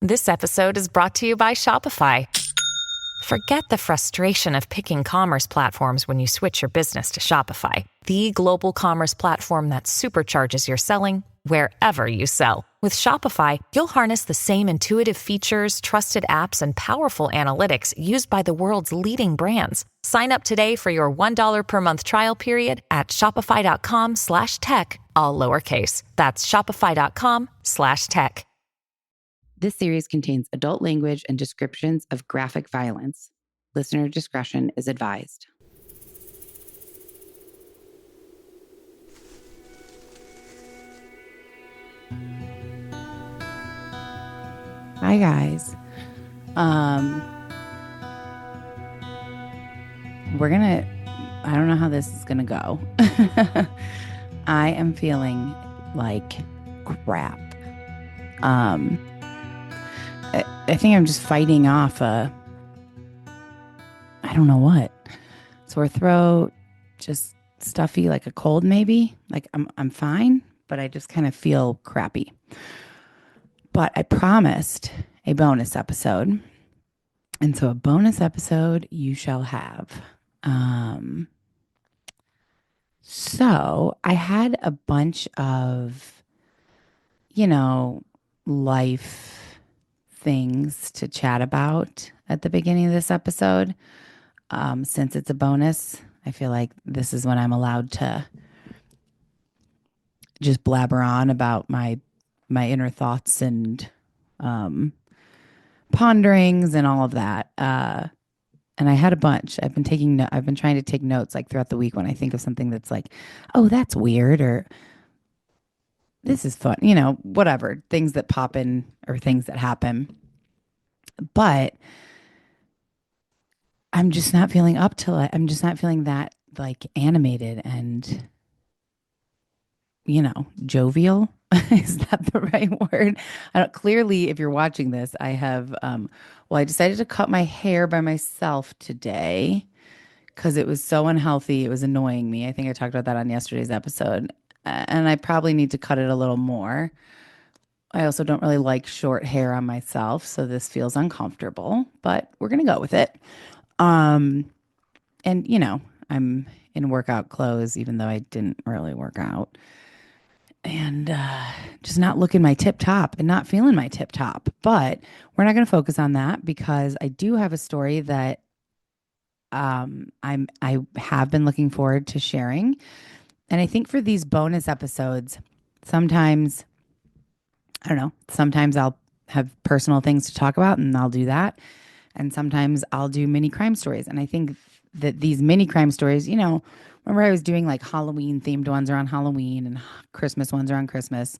This episode is brought to you by Shopify. Forget the frustration of picking commerce platforms when you switch your business to Shopify, the global commerce platform that supercharges your selling wherever you sell. With Shopify, you'll harness the same intuitive features, trusted apps, and powerful analytics used by the world's leading brands. Sign up today for your $1 per month trial period at shopify.com/tech, all lowercase. That's shopify.com/tech. This series contains adult language and descriptions of graphic violence. Listener discretion is advised. Hi, guys. I don't know how this is gonna go. I am feeling like crap. I think I'm just fighting off I don't know what. Sore throat, just stuffy, like a cold maybe. Like I'm fine, but I just kind of feel crappy. But I promised a bonus episode. And so a bonus episode you shall have. So I had a bunch of, life things to chat about at the beginning of this episode. Since it's a bonus, I feel like this is when I'm allowed to just blabber on about my inner thoughts and ponderings and all of that. And I had a bunch. I've been trying to take notes like throughout the week when I think of something that's like, oh, that's weird, or this is fun, whatever, things that pop in or things that happen. But I'm just not feeling up to it. I'm just not feeling that like animated and, jovial. Is that the right word? Clearly, if you're watching this, I have, I decided to cut my hair by myself today because it was so unhealthy. It was annoying me. I think I talked about that on yesterday's episode. And I probably need to cut it a little more. I also don't really like short hair on myself, so this feels uncomfortable, but we're going to go with it. And, I'm in workout clothes, even though I didn't really work out. And just not looking my tip top and not feeling my tip top. But we're not going to focus on that because I do have a story that I have been looking forward to sharing. And I think for these bonus episodes, sometimes I'll have personal things to talk about and I'll do that. And sometimes I'll do mini crime stories. And I think that these mini crime stories, remember I was doing like Halloween themed ones around Halloween and Christmas ones around Christmas.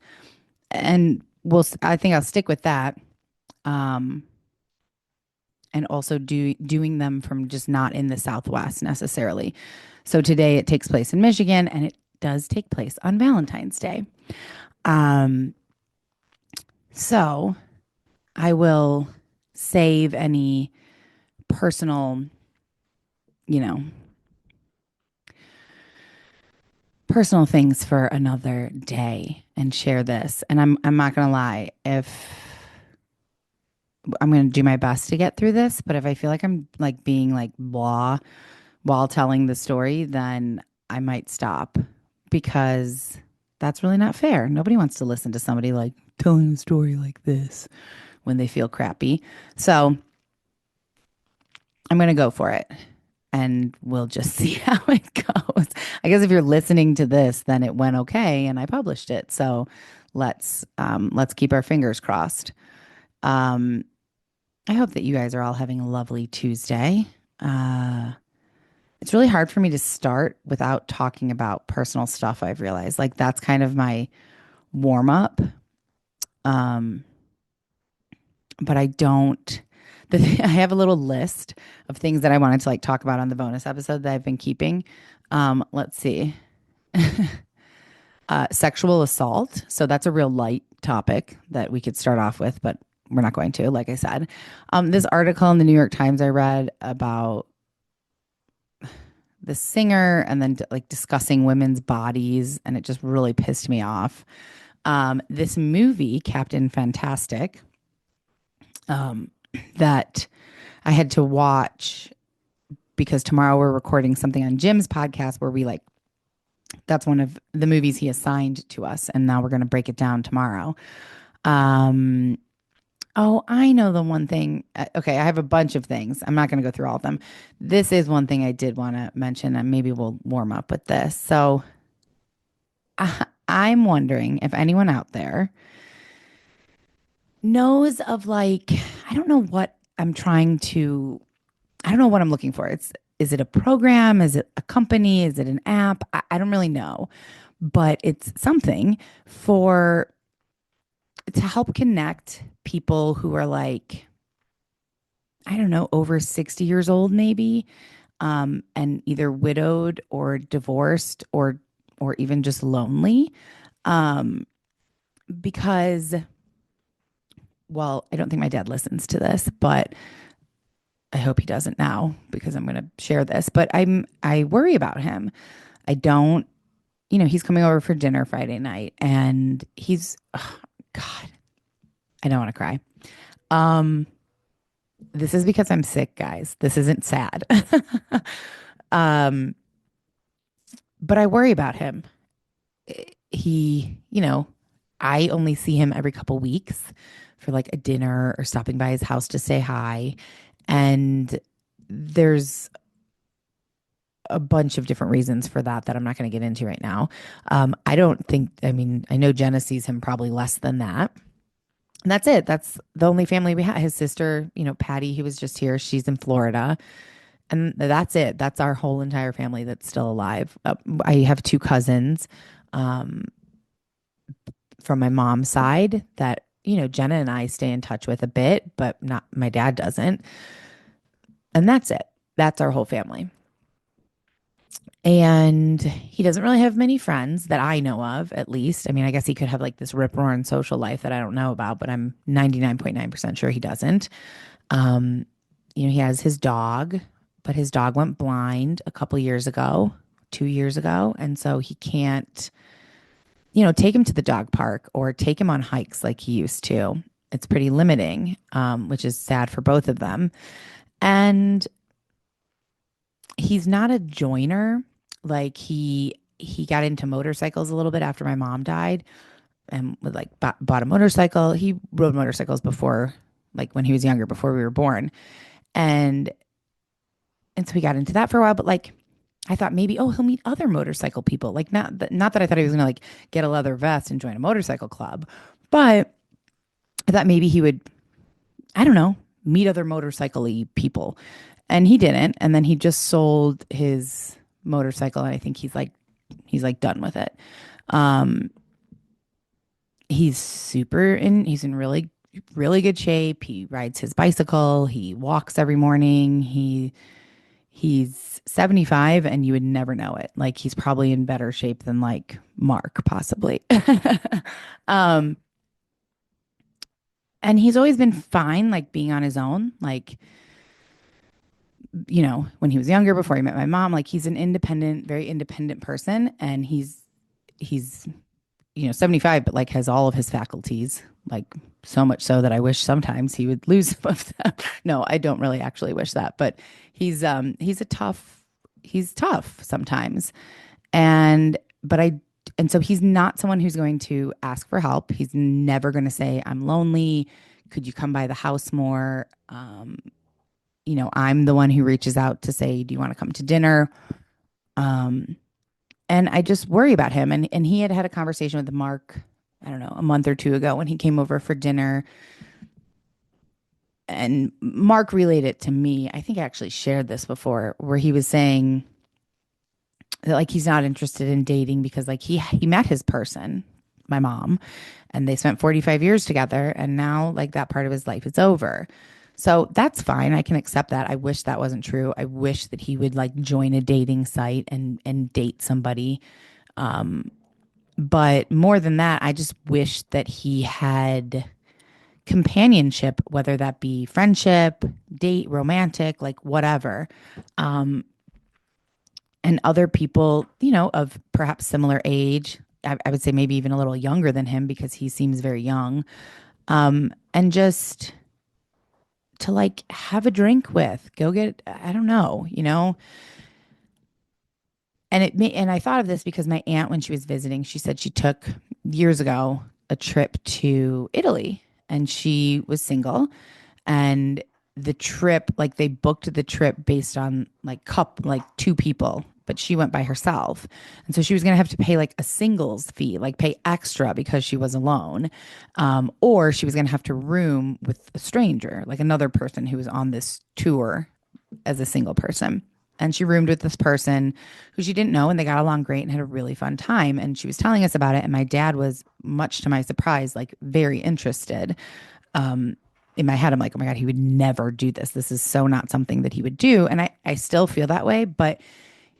And I think I'll stick with that. And also doing them from just not in the Southwest necessarily. So today it takes place in Michigan and it does take place on Valentine's Day. So I will save any personal, personal things for another day and share this. And I'm not going to lie, if I'm going to do my best to get through this, but if I feel like I'm like being like blah while telling the story, then I might stop because that's really not fair. Nobody wants to listen to somebody like telling a story like this when they feel crappy. So I'm going to go for it and we'll just see how it goes. I guess if you're listening to this, then it went okay and I published it. So let's keep our fingers crossed. I hope that you guys are all having a lovely Tuesday. It's really hard for me to start without talking about personal stuff, I've realized. Like that's kind of my warm up. But I don't. I have a little list of things that I wanted to like talk about on the bonus episode that I've been keeping. Let's see. Sexual assault. So that's a real light topic that we could start off with, but we're not going to, like I said. This article in the New York Times I read about the singer and then like discussing women's bodies, and it just really pissed me off. This movie, Captain Fantastic, um, that I had to watch because tomorrow we're recording something on Jim's podcast where we like that's one of the movies he assigned to us, and now we're going to break it down tomorrow. Um, oh, I know the one thing. Okay, I have a bunch of things. I'm not going to go through all of them. This is one thing I did want to mention, and maybe we'll warm up with this. So I'm wondering if anyone out there knows of like, I don't know what I'm trying to, I don't know what I'm looking for. Is it a program? Is it a company? Is it an app? I don't really know, but it's something for to help connect people who are like, I don't know, over 60 years old, maybe, and either widowed or divorced or even just lonely. Um, because, well, I don't think my dad listens to this, but I hope he doesn't now because I'm going to share this. But I worry about him. I don't, he's coming over for dinner Friday night, and he's, oh, God, I don't want to cry. Um, this is because I'm sick, guys. This isn't sad. um, but I worry about him. I only see him every couple weeks for like a dinner or stopping by his house to say hi. And there's a bunch of different reasons for that I'm not going to get into right now. I don't think, I mean, I know Jenna sees him probably less than that. And that's it. That's the only family we have. His sister, Patty, who was just here, she's in Florida. And that's it. That's our whole entire family that's still alive. I have two cousins um, from my mom's side that, Jenna and I stay in touch with a bit, but not my dad doesn't. And that's it. That's our whole family. And he doesn't really have many friends that I know of, at least. I mean, I guess he could have like this rip roaring social life that I don't know about, but I'm 99.9% sure he doesn't. Um, he has his dog, but his dog went blind a couple years ago, 2 years ago. And so he can't, take him to the dog park or take him on hikes like he used to. It's pretty limiting, which is sad for both of them. And he's not a joiner. Like he got into motorcycles a little bit after my mom died and would like bought a motorcycle. He rode motorcycles before, like when he was younger, before we were born. And so we got into that for a while, but like I thought maybe, oh, he'll meet other motorcycle people. Like not that I thought he was gonna like get a leather vest and join a motorcycle club, but I thought maybe he would, I don't know, meet other motorcycle-y people. And he didn't. And then he just sold his motorcycle, and I think he's like done with it. Um, he's in really, really good shape. He rides his bicycle, he walks every morning. He's 75 and you would never know it. Like he's probably in better shape than like Mark, possibly. um, and he's always been fine, like being on his own. Like, when he was younger, before he met my mom, like he's an independent, very independent person. And he's 75, but like has all of his faculties, like so much so that I wish sometimes he would lose some of them. No, I don't really actually wish that, but he's tough sometimes. And but I and so he's not someone who's going to ask for help. He's never going to say, I'm lonely. Could you come by the house more? I'm the one who reaches out to say, do you want to come to dinner? Um, and I just worry about him. And he had a conversation with Mark, I don't know, a month or two ago when he came over for dinner. And Mark relayed it to me. I think I actually shared this before, where he was saying that like he's not interested in dating because like he met his person, my mom, and they spent 45 years together, and now like that part of his life is over. So that's fine. I can accept that. I wish that wasn't true. I wish that he would like join a dating site and date somebody. But more than that, I just wish that he had companionship, whether that be friendship, date, romantic, like whatever. And other people, of perhaps similar age. I would say maybe even a little younger than him because he seems very young. And just to like have a drink with, go get, I don't know, and I thought of this because my aunt, when she was visiting, she said she took years ago a trip to Italy and she was single. And the trip, like they booked the trip based on like two people, but she went by herself. And so she was going to have to pay like a singles fee, like pay extra because she was alone. Or she was going to have to room with a stranger, like another person who was on this tour as a single person. And she roomed with this person who she didn't know, and they got along great and had a really fun time. And she was telling us about it. And my dad was, much to my surprise, like very interested. Um, in my head, I'm like, oh my God, he would never do this. This is so not something that he would do. And I still feel that way, but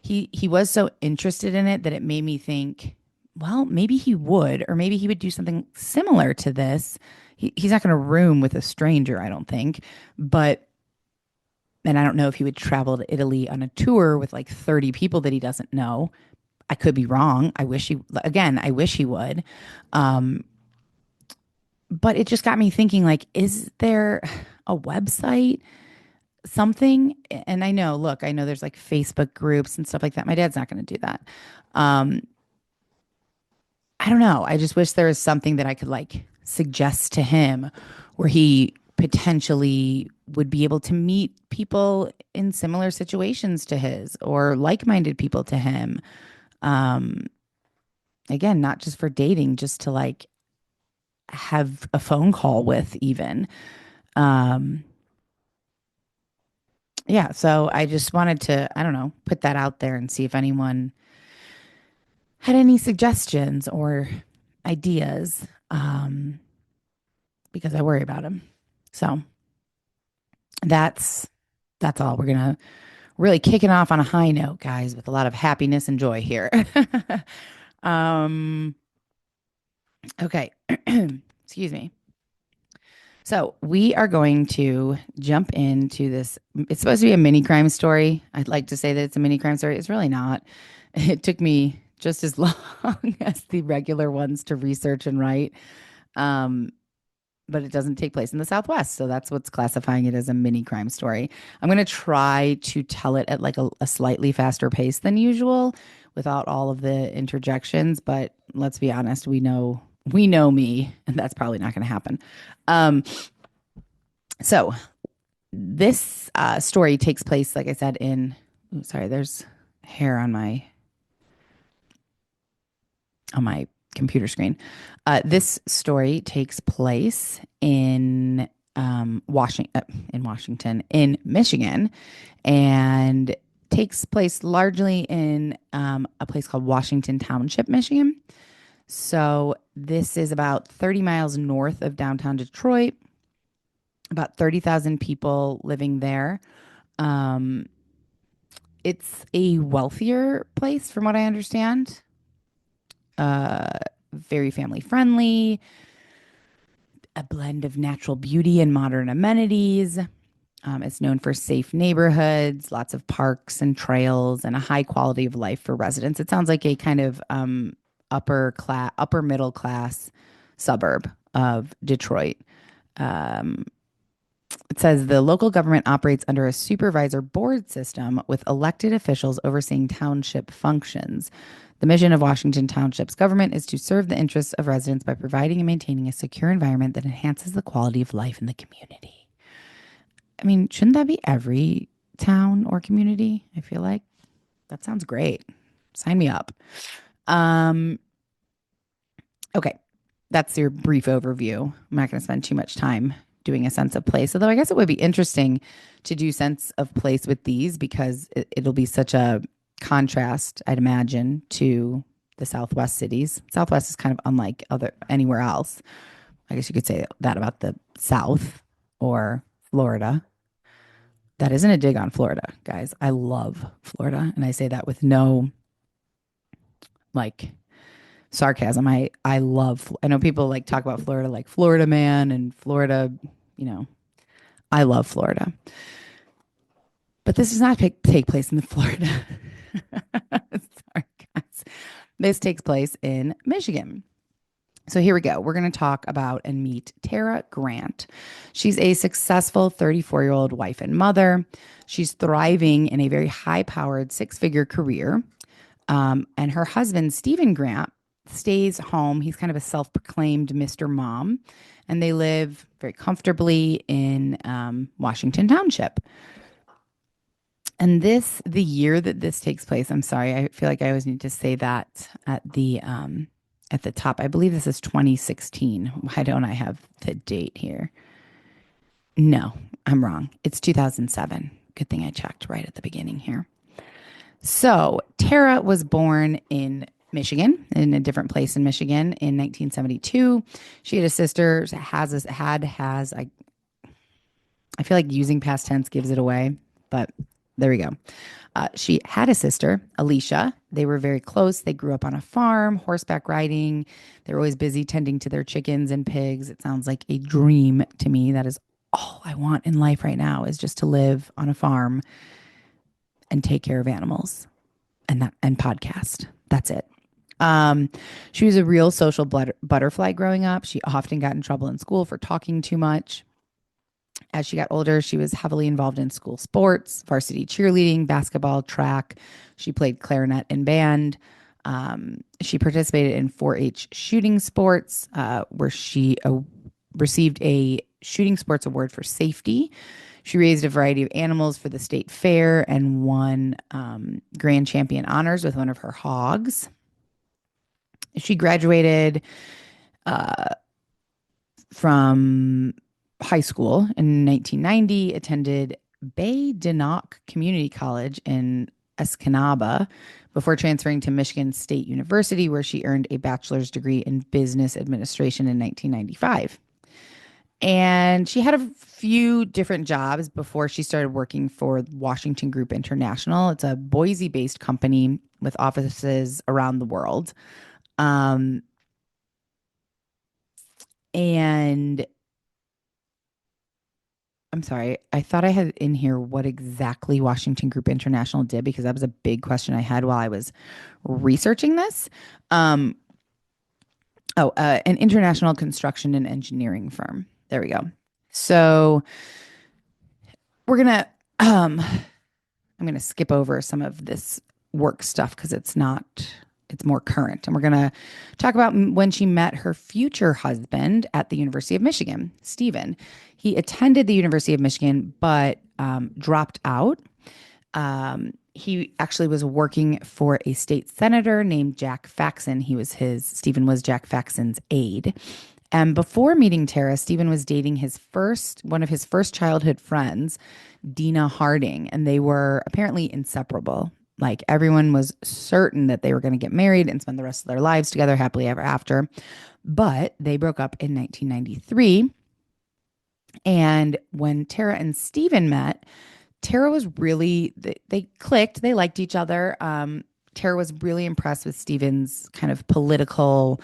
he was so interested in it that it made me think, well, maybe he would, or maybe he would do something similar to this. He's not going to room with a stranger, I don't think. But and I don't know if he would travel to Italy on a tour with like 30 people that he doesn't know. I could be wrong. I wish he would. Um, but it just got me thinking, like, is there a website, something? And I know, look, I know there's like Facebook groups and stuff like that. My dad's not going to do that. Um, I don't know. I just wish there was something that I could like suggest to him where he potentially would be able to meet people in similar situations to his or like-minded people to him. Um, Again, not just for dating, just to like have a phone call with even. Um, yeah, so I just wanted to, I don't know, put that out there and see if anyone had any suggestions or ideas, because I worry about him. So that's that's all. We're gonna really kicking off on a high note, guys, with a lot of happiness and joy here. um, okay, excuse me. So we are going to jump into this. It's supposed to be a mini crime story. I'd like to say that it's a mini crime story. It's really not. It took me just as long as the regular ones to research and write. Um, but it doesn't take place in the Southwest. So that's what's classifying it as a mini crime story. I'm going to try to tell it at like a slightly faster pace than usual without all of the interjections. But let's be honest, we know me, and that's probably not going to happen. Um, so this story takes place, like I said, in, ooh, sorry, there's hair on my computer screen. This story takes place in Michigan, and takes place largely in a place called Washington Township, Michigan. So this is about 30 miles north of downtown Detroit, about 30,000 people living there. Um, it's a wealthier place, from what I understand. Very family friendly, a blend of natural beauty and modern amenities. It's known for safe neighborhoods, lots of parks and trails, and a high quality of life for residents. It sounds like a kind of upper middle class suburb of Detroit. Um, it says the local government operates under a supervisor board system with elected officials overseeing township functions. The mission of Washington Township's government is to serve the interests of residents by providing and maintaining a secure environment that enhances the quality of life in the community. I mean, shouldn't that be every town or community? I feel like that sounds great. Sign me up. Um, okay, that's your brief overview. I'm not going to spend too much time doing a sense of place, although I guess it would be interesting to do sense of place with these because it'll be such a contrast, I'd imagine, to the Southwest cities. Southwest is kind of unlike other anywhere else. I guess you could say that about the South or Florida. That isn't a dig on Florida, guys. I love Florida, and I say that with no like sarcasm. I love. I know people like talk about Florida like Florida man and Florida. You know, I love Florida, but this does not take place in the Florida. Sorry, guys. This takes place in Michigan. So here we go. We're going to talk about and meet Tara Grant. She's a successful 34-year-old wife and mother. She's thriving in a very high-powered six-figure career. And her husband, Stephen Grant, stays home. He's kind of a self-proclaimed Mr. Mom, and they live very comfortably in Washington Township. And the year that this takes place, I'm sorry, I feel like I always need to say that at the top. I believe this is 2016. Why don't I have the date here? No, I'm wrong. It's 2007. Good thing I checked right at the beginning here. So Tara was born in Michigan, in a different place in Michigan in 1972. She had a sister, I feel like using past tense gives it away, but there we go. She had a sister, Alicia. They were very close. They grew up on a farm, horseback riding. They were always busy tending to their chickens and pigs. It sounds like a dream to me. That is all I want in life right now is just to live on a farm and take care of animals and podcast. That's it. She was a real social butterfly growing up. She often got in trouble in school for talking too much. As she got older, she was heavily involved in school sports, varsity cheerleading, basketball, track. She played clarinet and band. She participated in 4-H shooting sports, where she received a shooting sports award for safety. She raised a variety of animals for the state fair and won grand champion honors with one of her hogs. She graduated from high school in 1990, attended Bay de Noc Community College in Escanaba before transferring to Michigan State University, where she earned a bachelor's degree in business administration in 1995. And she had a few different jobs before she started working for Washington Group International. It's a Boise based company with offices around the world. Um, and I'm sorry, I thought I had in here what exactly Washington Group International did because that was a big question I had while I was researching this. Um, an international construction and engineering firm. There we go. So we're gonna I'm gonna skip over some of this work stuff because it's more current. And we're gonna talk about when she met her future husband at the University of Michigan, Stephen. He attended the University of Michigan, but dropped out. He actually was working for a state senator named Jack Faxon. Stephen was Jack Faxon's aide. And before meeting Tara, Stephen was dating one of his first childhood friends, Dina Harding, and they were apparently inseparable. Like everyone was certain that they were going to get married and spend the rest of their lives together happily ever after. But they broke up in 1993. And when Tara and Stephen met, Tara was they clicked, they liked each other. Tara was really impressed with Stephen's kind of political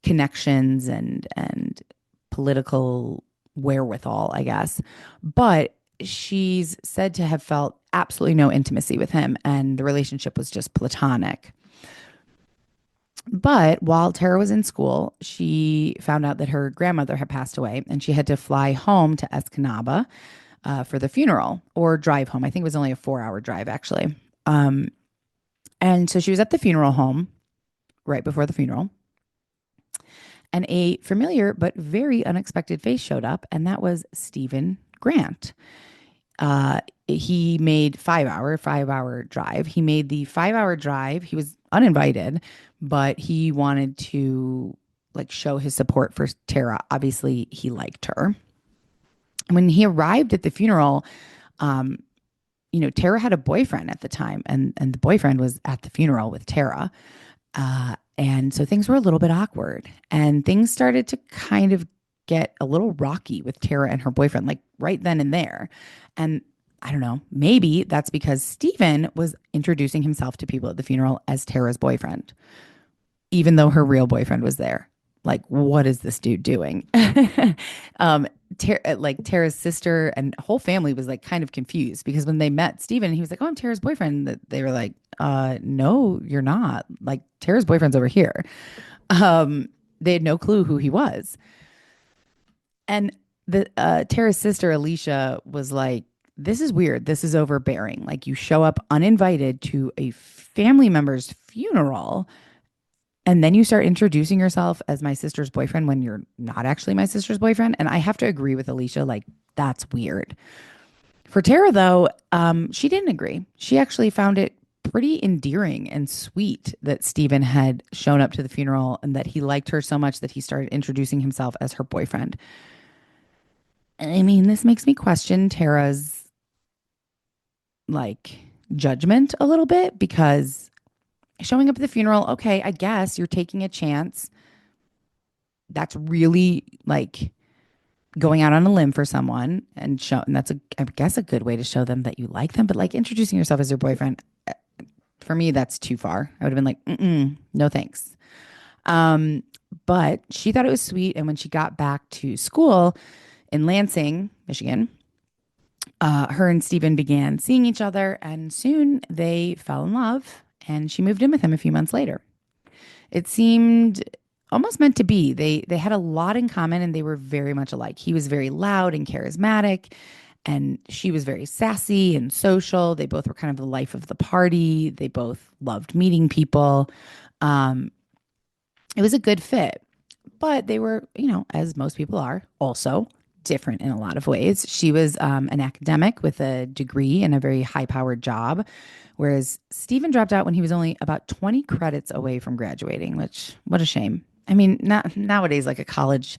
connections and political wherewithal, I guess. But she's said to have felt absolutely no intimacy with him, and the relationship was just platonic. But while Tara was in school, she found out that her grandmother had passed away, and she had to fly home to Escanaba for the funeral or drive home. I think it was only a 4-hour drive, actually. And so she was at the funeral home right before the funeral. And a familiar but very unexpected face showed up, and that was Stephen Grant. He made 5-hour drive. He made the 5-hour drive. He was uninvited, but he wanted to like show his support for Tara. Obviously, he liked her. When he arrived at the funeral, Tara had a boyfriend at the time, and the boyfriend was at the funeral with Tara. And so things were a little bit awkward, and things started to kind of get a little rocky with Tara and her boyfriend, like right then and there. And I don't know, maybe that's because Stephen was introducing himself to people at the funeral as Tara's boyfriend, even though her real boyfriend was there. Like, what is this dude doing? Tara's sister and whole family was like kind of confused because when they met Stephen, he was like, "Oh, I'm Tara's boyfriend." That they were like, "No, you're not. Like Tara's boyfriend's over here." They had no clue who he was. And the Tara's sister Alicia was like, "This is weird. This is overbearing. Like you show up uninvited to a family member's funeral, and then you start introducing yourself as my sister's boyfriend when you're not actually my sister's boyfriend." And I have to agree with Alicia, like that's weird. For Tara, though, she didn't agree. She actually found it pretty endearing and sweet that Stephen had shown up to the funeral and that he liked her so much that he started introducing himself as her boyfriend. I mean, this makes me question Tara's like judgment a little bit because showing up at the funeral, okay, I guess you're taking a chance. That's really like going out on a limb for someone and show, and that's I guess a good way to show them that you like them. But like introducing yourself as your boyfriend, for me, that's too far. I would have been like, no thanks. Um, but she thought it was sweet, and when she got back to school in Lansing, Michigan, her and Stephen began seeing each other, and soon they fell in love. And she moved in with him a few months later. It seemed almost meant to be. They had a lot in common and they were very much alike. He was very loud and charismatic, and she was very sassy and social. They both were kind of the life of the party. They both loved meeting people. Um, it was a good fit, but they were, as most people are, also different in a lot of ways. She was an academic with a degree and a very high powered job, whereas Stephen dropped out when he was only about 20 credits away from graduating, which, what a shame. I mean, nowadays, like a college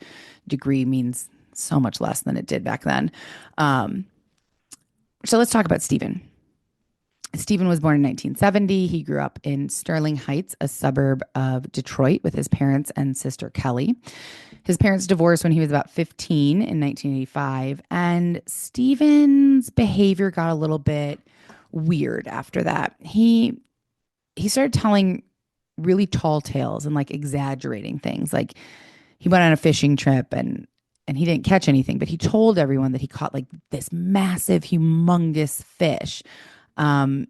degree means so much less than it did back then. Um, so let's talk about Stephen. Stephen was born in 1970. He grew up in Sterling Heights, a suburb of Detroit, with his parents and sister Kelly. His parents divorced when he was about 15 in 1985, and Stephen's behavior got a little bit weird after that. He started telling really tall tales and like exaggerating things. Like he went on a fishing trip and he didn't catch anything, but he told everyone that he caught like this massive, humongous fish. Um,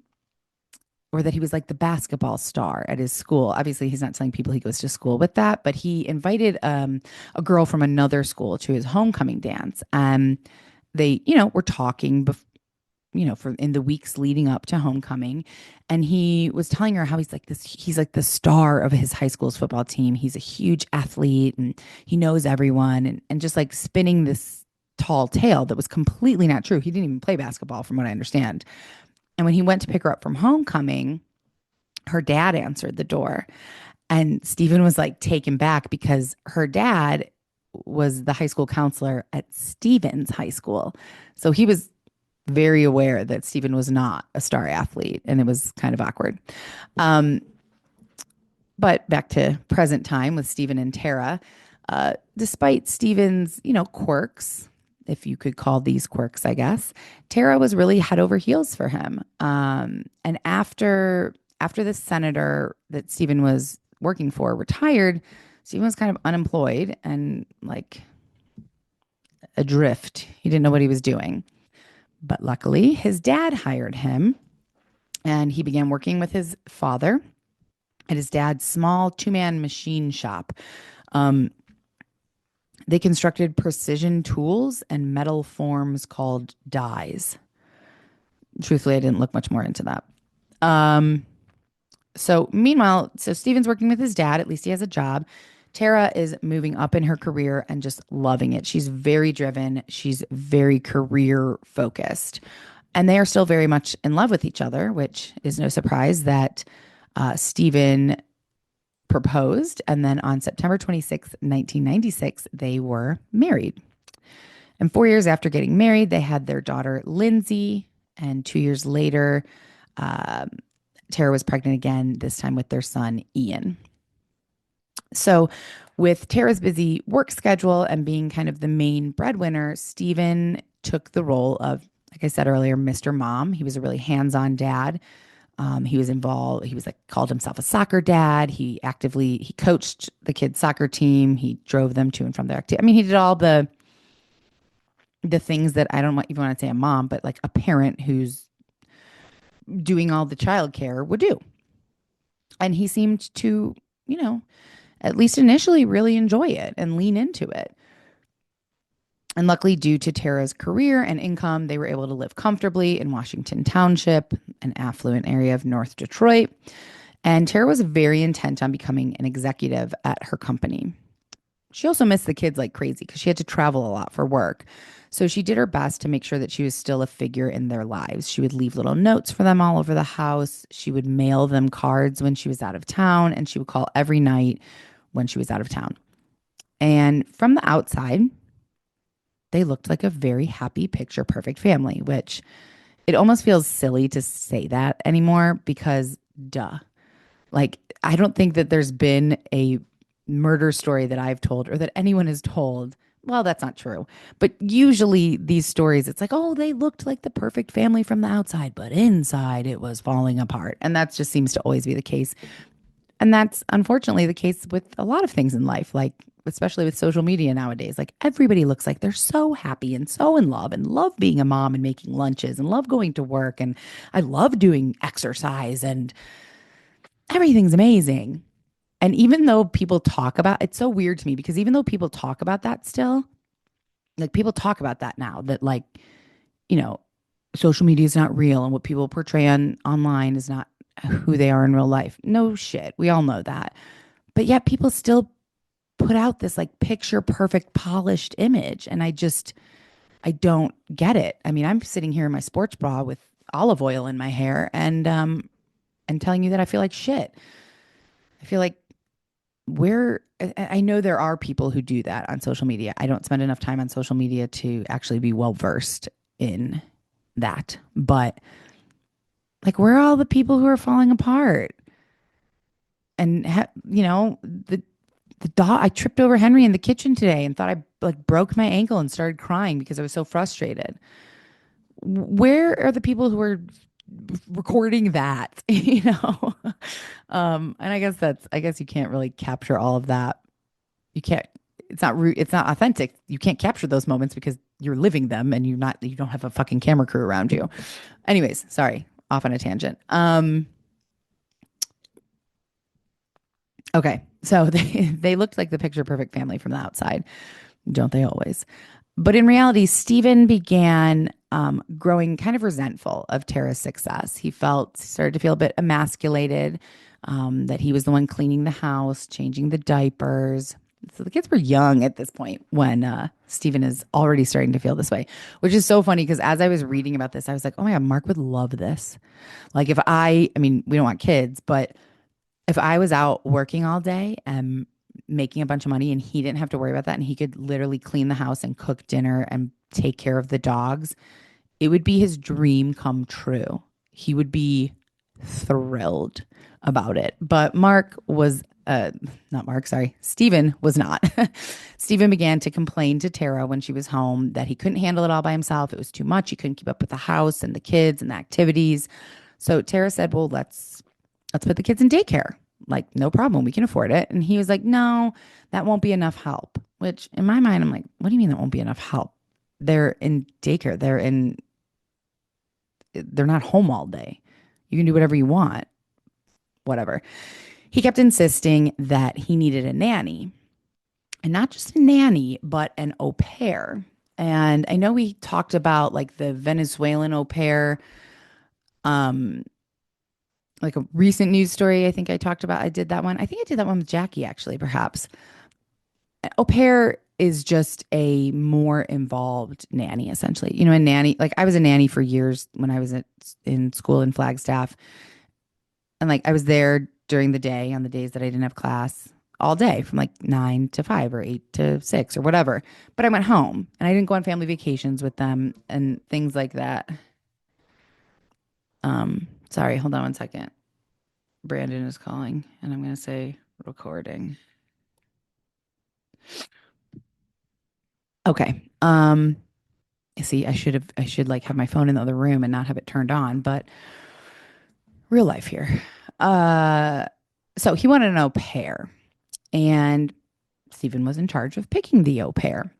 or that he was like the basketball star at his school. Obviously, he's not telling people he goes to school with that, but he invited a girl from another school to his homecoming dance. They, were talking, for in the weeks leading up to homecoming, and he was telling her how he's like this. He's like the star of his high school's football team. He's a huge athlete, and he knows everyone, and just like spinning this tall tale that was completely not true. He didn't even play basketball, from what I understand. And when he went to pick her up from homecoming, her dad answered the door. And Stephen was like taken back because her dad was the high school counselor at Stephen's high school. So he was very aware that Stephen was not a star athlete, and it was kind of awkward. Um, but back to present time with Stephen and Tara, despite Stephen's, quirks, if you could call these quirks, I guess, Tara was really head over heels for him. And after the senator that Stephen was working for retired, Stephen was kind of unemployed and like adrift. He didn't know what he was doing. But luckily, his dad hired him, and he began working with his father at his dad's small two-man machine shop. Um, they constructed precision tools and metal forms called dies. Truthfully, I didn't look much more into that. Um, meanwhile, Steven's working with his dad. At least he has a job. Tara is moving up in her career and just loving it. She's very driven. She's very career focused. And they are still very much in love with each other, which is no surprise that Stephen proposed. And then on September 26th, 1996, they were married. And 4 years after getting married, they had their daughter, Lindsay. And 2 years later, um, Tara was pregnant again, this time with their son, Ian. So, with Tara's busy work schedule and being kind of the main breadwinner, Stephen took the role of, like I said earlier, Mr. Mom. He was a really hands-on dad. He was involved. He was like called himself a soccer dad. He coached the kids' soccer team. He drove them to and from their activity. I mean, he did all the things that I don't even want to say a mom, but like a parent who's doing all the childcare would do. And he seemed to, at least initially, really enjoy it and lean into it. And luckily, due to Tara's career and income, they were able to live comfortably in Washington Township, an affluent area of North Detroit. And Tara was very intent on becoming an executive at her company. She also missed the kids like crazy because she had to travel a lot for work. So she did her best to make sure that she was still a figure in their lives. She would leave little notes for them all over the house. She would mail them cards when she was out of town, and she would call every night when she was out of town. And from the outside, they looked like a very happy, picture perfect family, which it almost feels silly to say that anymore because, duh. Like, I don't think that there's been a murder story that I've told or that anyone has told. Well, that's not true. But usually these stories, it's like, oh, they looked like the perfect family from the outside, but inside it was falling apart. And that just seems to always be the case. And that's unfortunately the case with a lot of things in life, like especially with social media nowadays. Like everybody looks like they're so happy and so in love and love being a mom and making lunches and love going to work. And I love doing exercise and everything's amazing. And even though people talk about it's so weird to me because even though people talk about that still, like people talk about that now that like, you know, social media is not real and what people portray on online is not who they are in real life. No shit. We all know that. But yet people still put out this like picture perfect polished image and I don't get it. I mean, I'm sitting here in my sports bra with olive oil in my hair and telling you that I feel like shit. I feel like I know there are people who do that on social media. I don't spend enough time on social media to actually be well versed in that. But like, where are all the people who are falling apart? And the dog. I tripped over Henry in the kitchen today and thought I like broke my ankle and started crying because I was so frustrated. Where are the people who are recording that? And I guess you can't really capture all of that. You can't. It's not authentic. You can't capture those moments because you're living them and you don't have a fucking camera crew around you. Anyways, sorry, off on a tangent. Okay. So they looked like the picture perfect family from the outside, don't they always? But in reality, Stephen began growing kind of resentful of Tara's success. Started to feel a bit emasculated, that he was the one cleaning the house, changing the diapers. So the kids were young at this point when Stephen is already starting to feel this way, which is so funny because as I was reading about this, I was like, oh my God, Mark would love this. Like I mean, we don't want kids, but if I was out working all day and making a bunch of money and he didn't have to worry about that and he could literally clean the house and cook dinner and take care of the dogs, it would be his dream come true. He would be thrilled about it. But not Mark, sorry, Stephen was not. Stephen began to complain to Tara when she was home that he couldn't handle it all by himself. It was too much. He couldn't keep up with the house and the kids and the activities. So Tara said, well, let's put the kids in daycare. Like, no problem. We can afford it. And he was like, no, that won't be enough help. Which in my mind, I'm like, what do you mean that won't be enough help? They're in daycare. They're not home all day. You can do whatever you want. Whatever. He kept insisting that he needed a nanny. And not just a nanny, but an au pair. And I know we talked about like the Venezuelan au pair, um, like a recent news story. I think I talked about. I did that one. I think I did that one with Jackie, actually, perhaps. Au pair is just a more involved nanny, essentially. A nanny, like I was a nanny for years when I was in school in Flagstaff. And like I was there during the day on the days that I didn't have class all day from like 9 to 5 or 8 to 6 or whatever. But I went home and I didn't go on family vacations with them and things like that. Sorry, hold on one second. Brandon is calling and I'm going to say recording. Okay. See, I should like have my phone in the other room and not have it turned on, but real life here. Uh, so he wanted an au pair and Stephen was in charge of picking the au pair.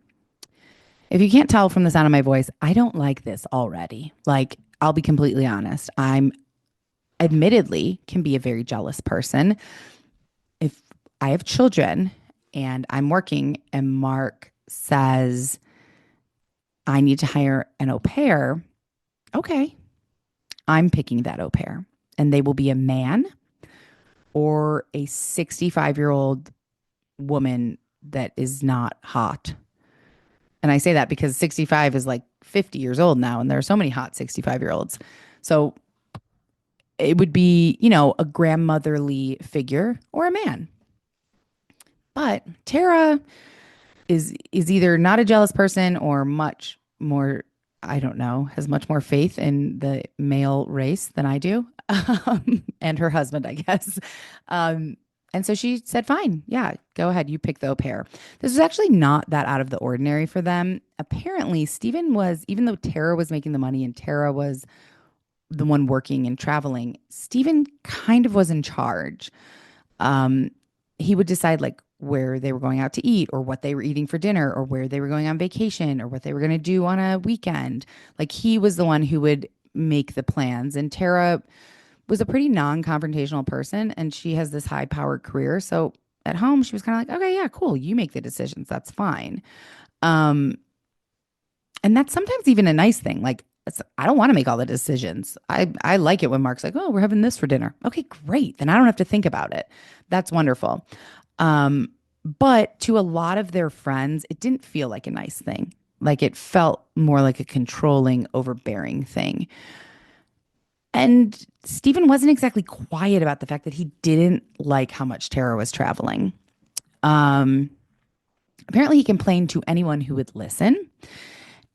If you can't tell from the sound of my voice, I don't like this already. Like, I'll be completely honest. I'm admittedly can be a very jealous person. If I have children and I'm working, and Mark says, I need to hire an au pair. Okay, I'm picking that au pair. And they will be a man or a 65-year-old woman that is not hot. And I say that because 65 is like 50 years old now, and there are so many hot 65-year-olds. So it would be, a grandmotherly figure or a man. But Tara is either not a jealous person or much more, I don't know, has much more faith in the male race than I do. And her husband, I guess. Um, and so she said, fine, yeah, go ahead, you pick the au pair. This was actually not that out of the ordinary for them. Apparently, Stephen was, even though Tara was making the money and Tara was the one working and traveling, Stephen kind of was in charge. Um, he would decide like where they were going out to eat or what they were eating for dinner or where they were going on vacation or what they were going to do on a weekend. Like he was the one who would make the plans. And Tara was a pretty non-confrontational person and she has this high-powered career. So at home, she was kind of like, okay, yeah, cool. You make the decisions. That's fine. Um, and that's sometimes even a nice thing. Like, I don't want to make all the decisions. I like it when Mark's like, oh, we're having this for dinner. Okay, great. Then I don't have to think about it. That's wonderful. Um, but to a lot of their friends, it didn't feel like a nice thing. Like it felt more like a controlling, overbearing thing. And Stephen wasn't exactly quiet about the fact that he didn't like how much Tara was traveling. Um, Apparently, he complained to anyone who would listen.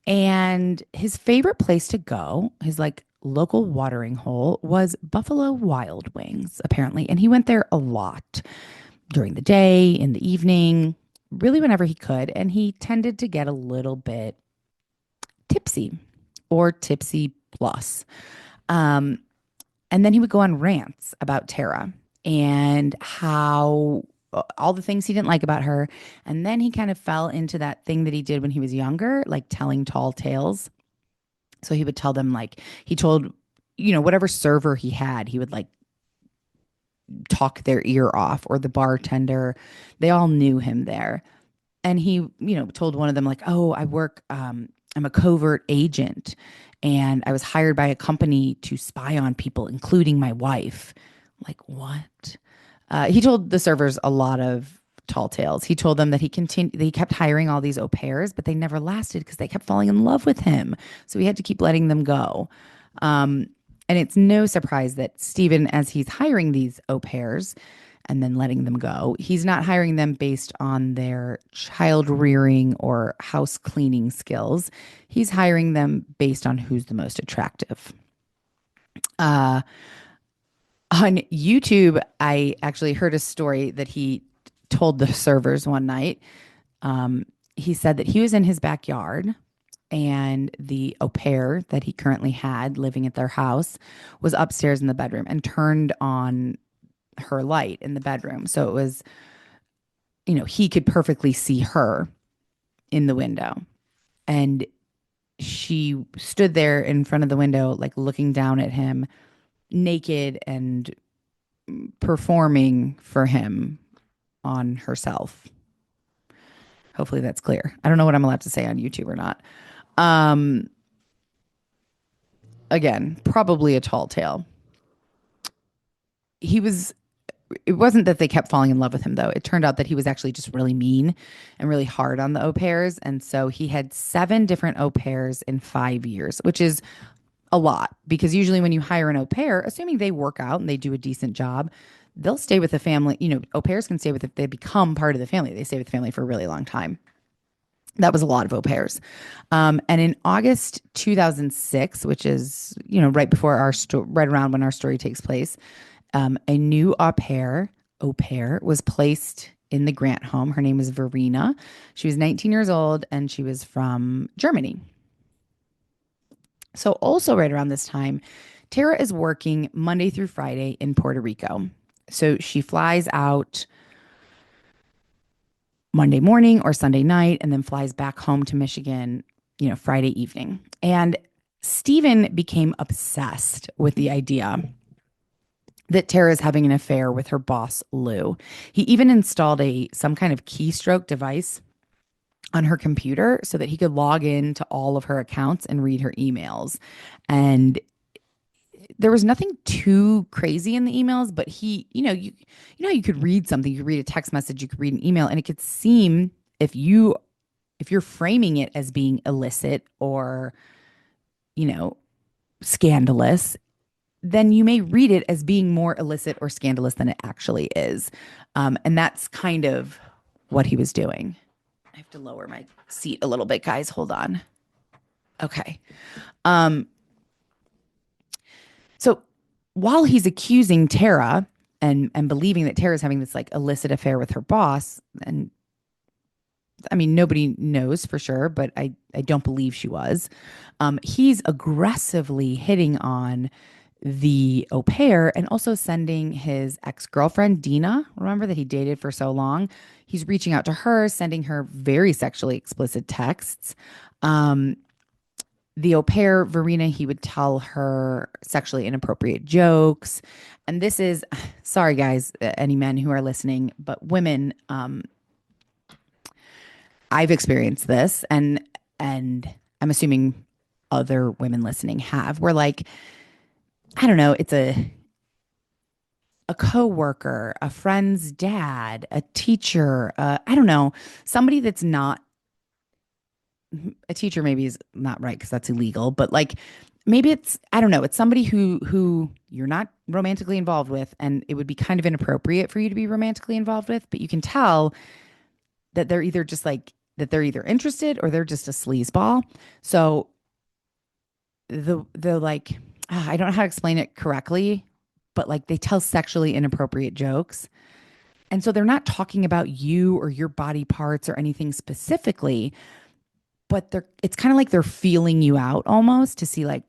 And his favorite place to go, his like local watering hole, was Buffalo Wild Wings, apparently. And he went there a lot during the day, in the evening, really whenever he could. And he tended to get a little bit tipsy or tipsy plus. Um, and then he would go on rants about Tara and how all the things he didn't like about her. And then he kind of fell into that thing that he did when he was younger, like telling tall tales. So he would tell them, like, he told, whatever server he had, he would like talk their ear off, or the bartender. They all knew him there. And he, told one of them, like, oh, I'm a covert agent and I was hired by a company to spy on people, including my wife. Like, what? He told the servers a lot of tall tales. He told them that he kept hiring all these au pairs, but they never lasted because they kept falling in love with him. So he had to keep letting them go. Um, and it's no surprise that Stephen, as he's hiring these au pairs and then letting them go, he's not hiring them based on their child rearing or house cleaning skills. He's hiring them based on who's the most attractive. Uh, on YouTube, I actually heard a story that he told the servers one night. He said that he was in his backyard and the au pair that he currently had living at their house was upstairs in the bedroom and turned on her light in the bedroom. So it was, he could perfectly see her in the window. And she stood there in front of the window, like looking down at him, naked and performing for him on herself. Hopefully that's clear. I don't know what I'm allowed to say on YouTube or not. Um, Again, probably a tall tale. He was It wasn't that they kept falling in love with him though. It turned out that he was actually just really mean and really hard on the au pairs. And so he had 7 different au pairs in 5 years, which is a lot because usually when you hire an au pair, assuming they work out and they do a decent job, they'll stay with the family. Au pairs can stay with if they become part of the family. They stay with the family for a really long time. That was a lot of au pairs. And in August 2006, which is, right before right around when our story takes place, a new au pair was placed in the Grant home. Her name was Verena. She was 19 years old and she was from Germany. So also right around this time, Tara is working Monday through Friday in Puerto Rico. So she flies out Monday morning or Sunday night and then flies back home to Michigan, Friday evening. And Stephen became obsessed with the idea that Tara is having an affair with her boss, Lou. He even installed some kind of keystroke device on her computer so that he could log in to all of her accounts and read her emails. And there was nothing too crazy in the emails, but you know, you could read something, you could read a text message, you could read an email, and it could seem if you if you're framing it as being illicit or, you know, scandalous, then you may read it as being more illicit or scandalous than it actually is. And that's kind of what he was doing. I have to lower my seat a little bit, guys. Hold on. Okay. Um, so while he's accusing Tara and believing that Tara's having this like illicit affair with her boss, and I mean nobody knows for sure, but I don't believe she was. He's aggressively hitting on the au pair and also sending his ex-girlfriend Dina, remember that he dated for so long. He's reaching out to her, sending her very sexually explicit texts. Um, the au pair, Verena, he would tell her sexually inappropriate jokes. And this is, sorry guys, any men who are listening, but women, I've experienced this, and I'm assuming other women listening have. Where like, I don't know, it's a coworker, a friend's dad, a teacher, I don't know, somebody that's not a teacher maybe is not right because that's illegal, but like maybe it's I don't know, it's somebody who you're not romantically involved with and it would be kind of inappropriate for you to be romantically involved with, but you can tell that they're either just like that they're either interested or they're just a sleazeball. So the like I don't know how to explain it correctly, but like they tell sexually inappropriate jokes. And so they're not talking about you or your body parts or anything specifically, but it's kind of like they're feeling you out almost to see like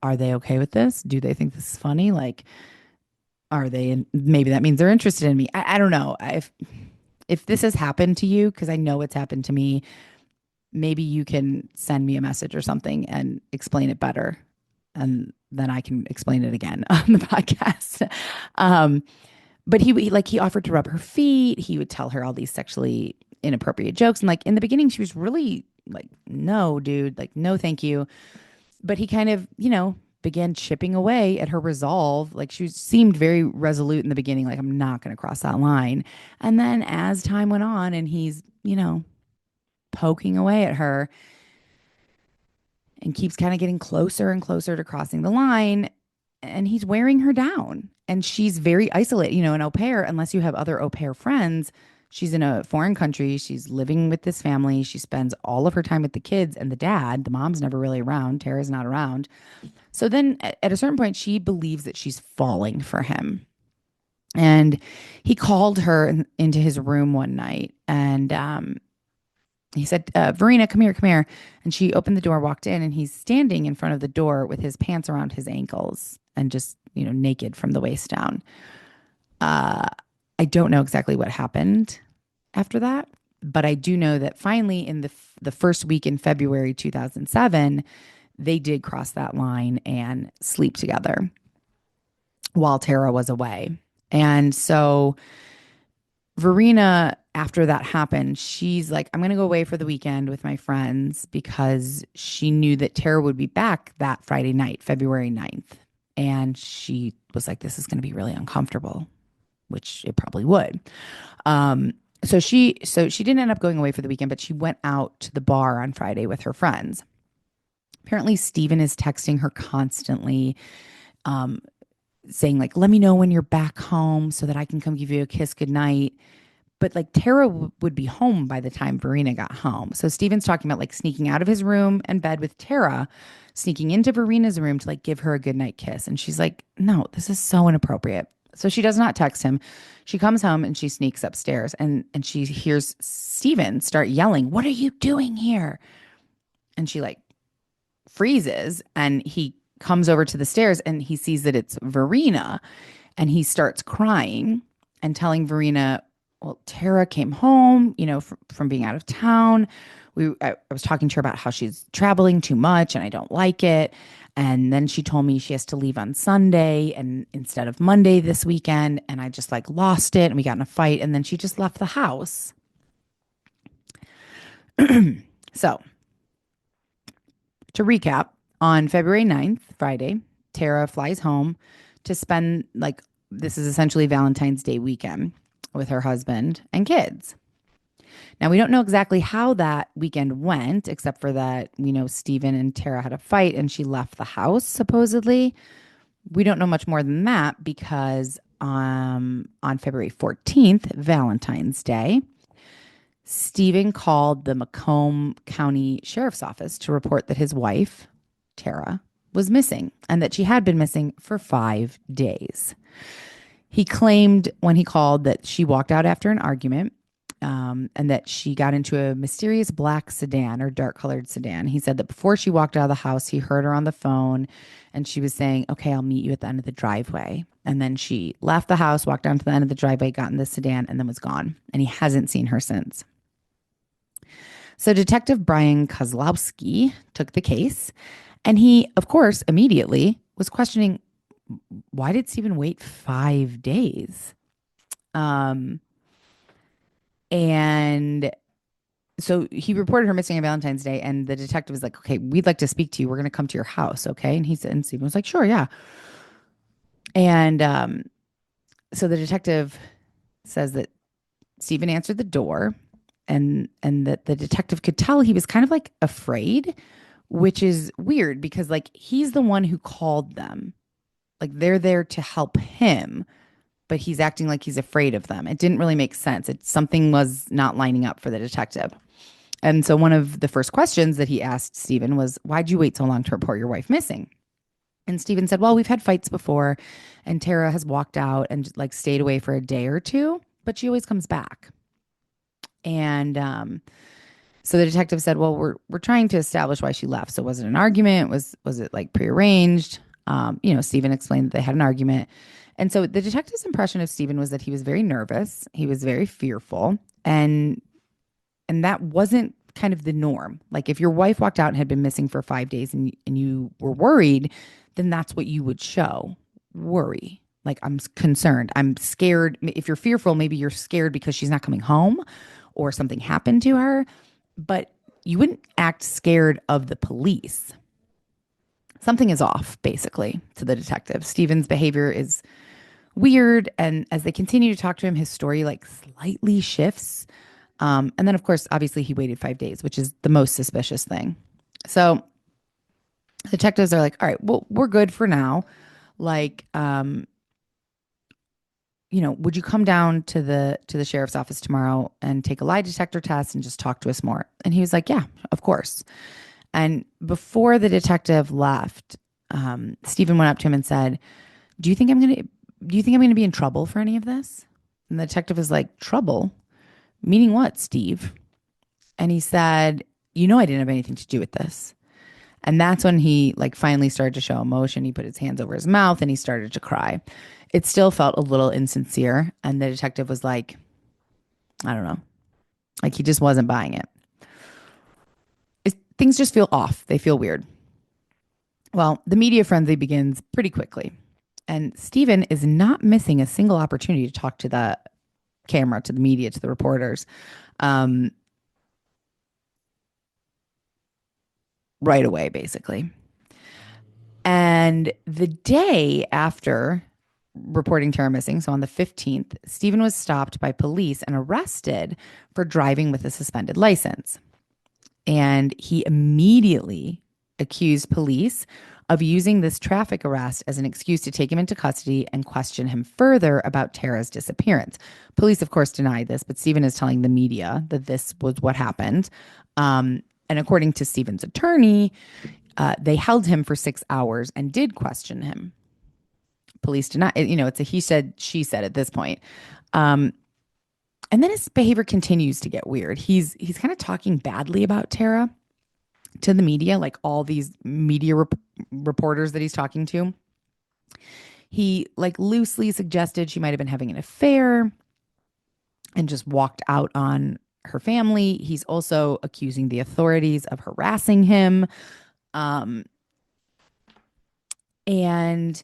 are they okay with this? Do they think this is funny? Like are they and maybe that means they're interested in me. I don't know. If this has happened to you, because I know it's happened to me, maybe you can send me a message or something and explain it better. And then I can explain it again on the podcast. Um, but he offered to rub her feet. He would tell her all these sexually inappropriate jokes. And like in the beginning, she was really like, no, dude, like, no, thank you. But he kind of, began chipping away at her resolve. Like seemed very resolute in the beginning, like, I'm not going to cross that line. And then as time went on and he's, poking away at her and keeps kind of getting closer and closer to crossing the line, and he's wearing her down. And she's very isolated, an au pair, unless you have other au pair friends. She's in a foreign country. She's living with this family. She spends all of her time with the kids and the dad. The mom's never really around. Tara's not around. So then at a certain point, she believes that she's falling for him. And he called her into his room one night and he said, Verena, come here, come here. And she opened the door, walked in, and he's standing in front of the door with his pants around his ankles and just, naked from the waist down. I don't know exactly what happened after that, but I do know that finally in the first week in February 2007, they did cross that line and sleep together while Tara was away. And so Verena, after that happened, she's like, I'm going to go away for the weekend with my friends because she knew that Tara would be back that Friday night, February 9th. And she was like, this is going to be really uncomfortable, which it probably would. So she didn't end up going away for the weekend, but she went out to the bar on Friday with her friends. Apparently, Steven is texting her constantly, saying like, let me know when you're back home so that I can come give you a kiss goodnight. But like Tara would be home by the time Verena got home. So Steven's talking about like sneaking out of his room and bed with Tara, sneaking into Verena's room to like give her a goodnight kiss. And she's like, no, this is so inappropriate. So she does not text him. She comes home and she sneaks upstairs and she hears Steven start yelling, what are you doing here? And she like freezes and he comes over to the stairs and he sees that it's Verena and he starts crying and telling Verena, well, Tara came home, from being out of town. I was talking to her about how she's traveling too much and I don't like it. And then she told me she has to leave on Sunday and instead of Monday this weekend. And I just like lost it and we got in a fight. And then she just left the house. So to recap, on February 9th, Friday, Tara flies home to spend like this is essentially Valentine's Day weekend with her husband and kids. Now, we don't know exactly how that weekend went, except for that we know Stephen and Tara had a fight and she left the house, supposedly. We don't know much more than that because on February 14th, Valentine's Day, Stephen called the Macomb County Sheriff's Office to report that his wife, Tara, was missing and that she had been missing for 5 days. He claimed when he called that she walked out after an argument and that she got into a mysterious black sedan or dark colored sedan. He said that before she walked out of the house, he heard her on the phone and she was saying, "Okay, I'll meet you at the end of the driveway." And then she left the house, walked down to the end of the driveway, got in the sedan, and then was gone. And he hasn't seen her since. So Detective Brian Kozlowski took the case and he, of course, immediately was questioning why did Stephen wait 5 days? Um, and so he reported her missing on Valentine's Day, and the detective was like, "Okay, we'd like to speak to you. We're going to come to your house, okay?" And he said, and Stephen was like, "Sure, yeah." And so the detective says that Stephen answered the door, and that the detective could tell he was kind of like afraid, which is weird because like he's the one who called them, like they're there to help him, but he's acting like he's afraid of them. It didn't really make sense. Something was not lining up for the detective. And so one of the first questions that he asked Stephen was, "Why'd you wait so long to report your wife missing?" And Stephen said, "Well, we've had fights before, and Tara has walked out and like stayed away for a day or two, but she always comes back." And so the detective said, "Well, we're trying to establish why she left. So was it an argument? Was it like prearranged?" Stephen explained that they had an argument. And so the detective's impression of Stephen was that he was very nervous, he was very fearful, and that wasn't kind of the norm. Like if your wife walked out and had been missing for 5 days and you were worried, then that's what you would show. Worry. Like I'm concerned. I'm scared. If you're fearful, maybe you're scared because she's not coming home or something happened to her, but you wouldn't act scared of the police. Something is off, basically, to the detective. Stephen's behavior is weird. And as they continue to talk to him, his story like slightly shifts. And then, of course, obviously, he waited 5 days, which is the most suspicious thing. So the detectives are like, "All right, well, we're good for now. Like, would you come down to the sheriff's office tomorrow and take a lie detector test and just talk to us more?" And he was like, "Yeah, of course." And before the detective left, Stephen went up to him and said, Do you think I'm gonna be in trouble for any of this?" And the detective was like, "Trouble? Meaning what, Steve?" And he said, I didn't have anything to do with this." And that's when he like finally started to show emotion. He put his hands over his mouth and he started to cry. It still felt a little insincere. And the detective was like, I don't know. Like he just wasn't buying it. Things just feel off. They feel weird. Well, the media frenzy begins pretty quickly. And Stephen is not missing a single opportunity to talk to the camera, to the media, to the reporters. Um, right away, basically. And the day after reporting Tara missing, so on the 15th, Stephen was stopped by police and arrested for driving with a suspended license. And he immediately accused police of using this traffic arrest as an excuse to take him into custody and question him further about Tara's disappearance. Police, of course, denied this, but Stephen is telling the media that this was what happened. And according to Stephen's attorney, they held him for 6 hours and did question him. Police deny, it's a he said, she said at this point. Um, and then his behavior continues to get weird. He's kind of talking badly about Tara to the media, like all these media reporters that he's talking to. He like loosely suggested she might have been having an affair and just walked out on her family. He's also accusing the authorities of harassing him. Um, And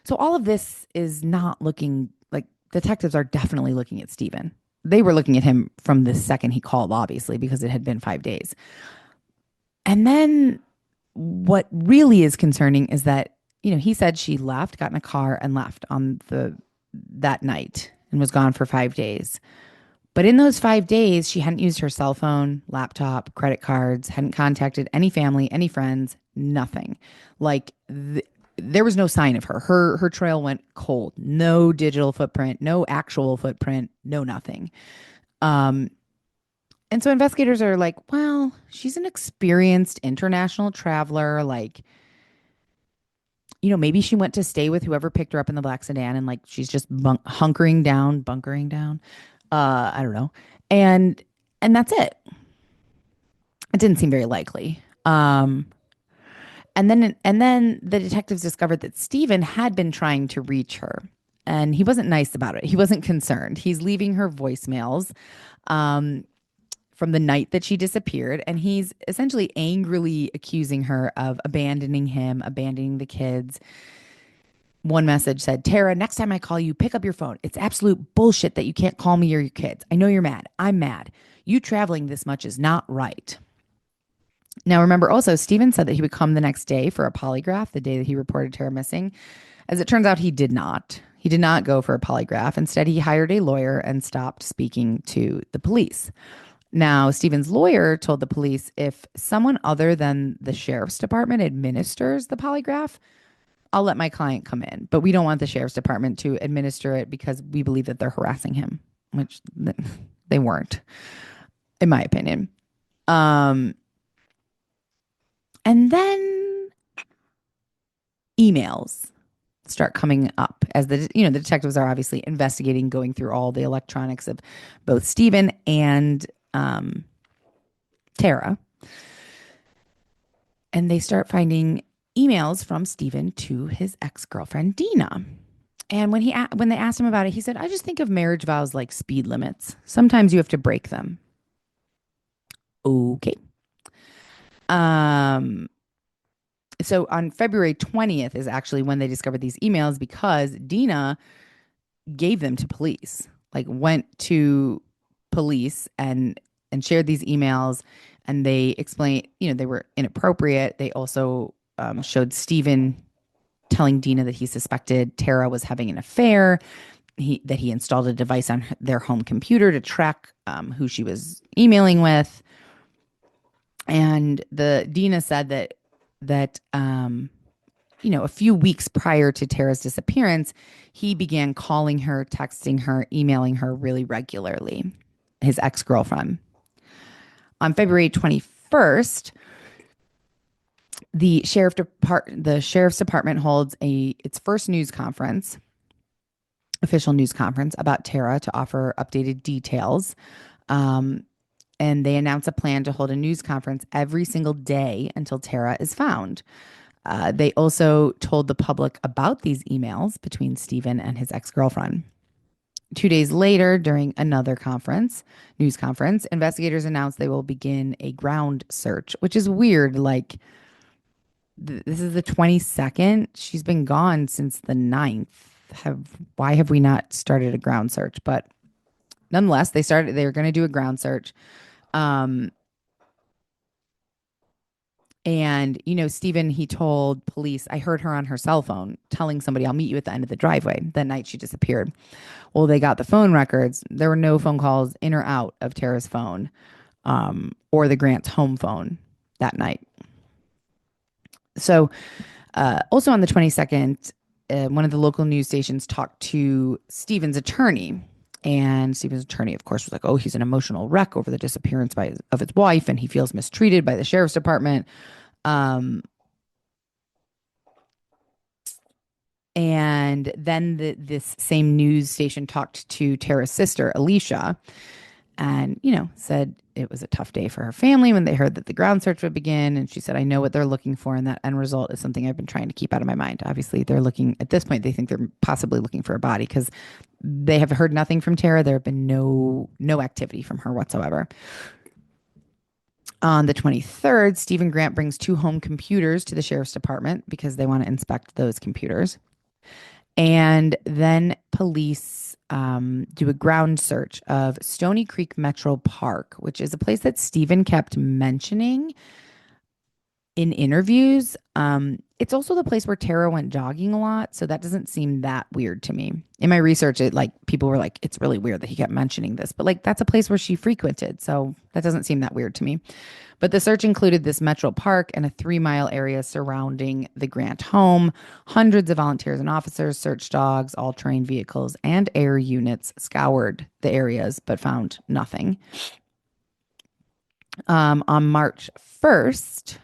so all of this is not looking like detectives are definitely looking at Stephen. They were looking at him from the second he called, obviously, because it had been 5 days. And then what really is concerning is that, he said she left, got in a car and left on that night and was gone for 5 days. But in those 5 days, she hadn't used her cell phone, laptop, credit cards, hadn't contacted any family, any friends, nothing. Like there was no sign of her. Her trail went cold. No digital footprint, no actual footprint, no nothing. Um, and so investigators are like, well, she's an experienced international traveler. Like, maybe she went to stay with whoever picked her up in the black sedan and like she's just bunkering down. I don't know. And and that's it. It didn't seem very likely. And then the detectives discovered that Stephen had been trying to reach her. And he wasn't nice about it. He wasn't concerned. He's leaving her voicemails um, from the night that she disappeared. And he's essentially angrily accusing her of abandoning him, abandoning the kids. One message said, Tara, next time I call you, pick up your phone. It's absolute bullshit that you can't call me or your kids. I know you're mad. I'm mad. You traveling this much is not right. Now, remember also, Stephen said that he would come the next day for a polygraph, the day that he reported Tara missing. As it turns out, he did not. He did not go for a polygraph. Instead, he hired a lawyer and stopped speaking to the police. Now, Stephen's lawyer told the police if someone other than the sheriff's department administers the polygraph, I'll let my client come in. But we don't want the sheriff's department to administer it because we believe that they're harassing him, which they weren't, in my opinion. Um, and then emails start coming up as the detectives are obviously investigating, going through all the electronics of both Stephen and Tara, and they start finding emails from Stephen to his ex-girlfriend Dina. And when they asked him about it, he said, "I just think of marriage vows like speed limits. Sometimes you have to break them." Okay. Um, so on February 20th is actually when they discovered these emails because Dina gave them to police, like went to police and shared these emails, and they explained, they were inappropriate. They also showed Stephen telling Dina that he suspected Tara was having an affair. That he installed a device on their home computer to track who she was emailing with. And the Dina said that a few weeks prior to Tara's disappearance, he began calling her, texting her, emailing her really regularly, his ex-girlfriend. On February 21st, the sheriff's department holds its first official news conference about Tara to offer updated details. And they announce a plan to hold a news conference every single day until Tara is found. They also told the public about these emails between Stephen and his ex-girlfriend. 2 days later, during another news conference, investigators announced they will begin a ground search, which is weird. Like, this is the 22nd. She's been gone since the 9th. Why have we not started a ground search? But nonetheless, they were going to do a ground search. And, Stephen, he told police, I heard her on her cell phone telling somebody, I'll meet you at the end of the driveway the night she disappeared. Well, they got the phone records. There were no phone calls in or out of Tara's phone or the Grant's home phone that night. So, also on the 22nd, one of the local news stations talked to Stephen's attorney. And Stephen's attorney, of course, was like, oh, he's an emotional wreck over the disappearance of his wife, and he feels mistreated by the sheriff's department. And then this same news station talked to Tara's sister, Alicia, and, said it was a tough day for her family when they heard that the ground search would begin. And she said, I know what they're looking for, and that end result is something I've been trying to keep out of my mind. Obviously, they're looking, at this point, they think they're possibly looking for a body because they have heard nothing from Tara. There have been no activity from her whatsoever. On the 23rd, Stephen Grant brings two home computers to the sheriff's department because they want to inspect those computers. And then police do a ground search of Stony Creek Metro Park, which is a place that Stephen kept mentioning in interviews. It's also the place where Tara went jogging a lot, so that doesn't seem that weird to me. In my research, it like people were like, it's really weird that he kept mentioning this, but like that's a place where she frequented, so that doesn't seem that weird to me. But the search included this Metro Park and a 3 mile area surrounding the Grant home. Hundreds of volunteers and officers, search dogs, all terrain vehicles, and air units scoured the areas but found nothing. On March 1st,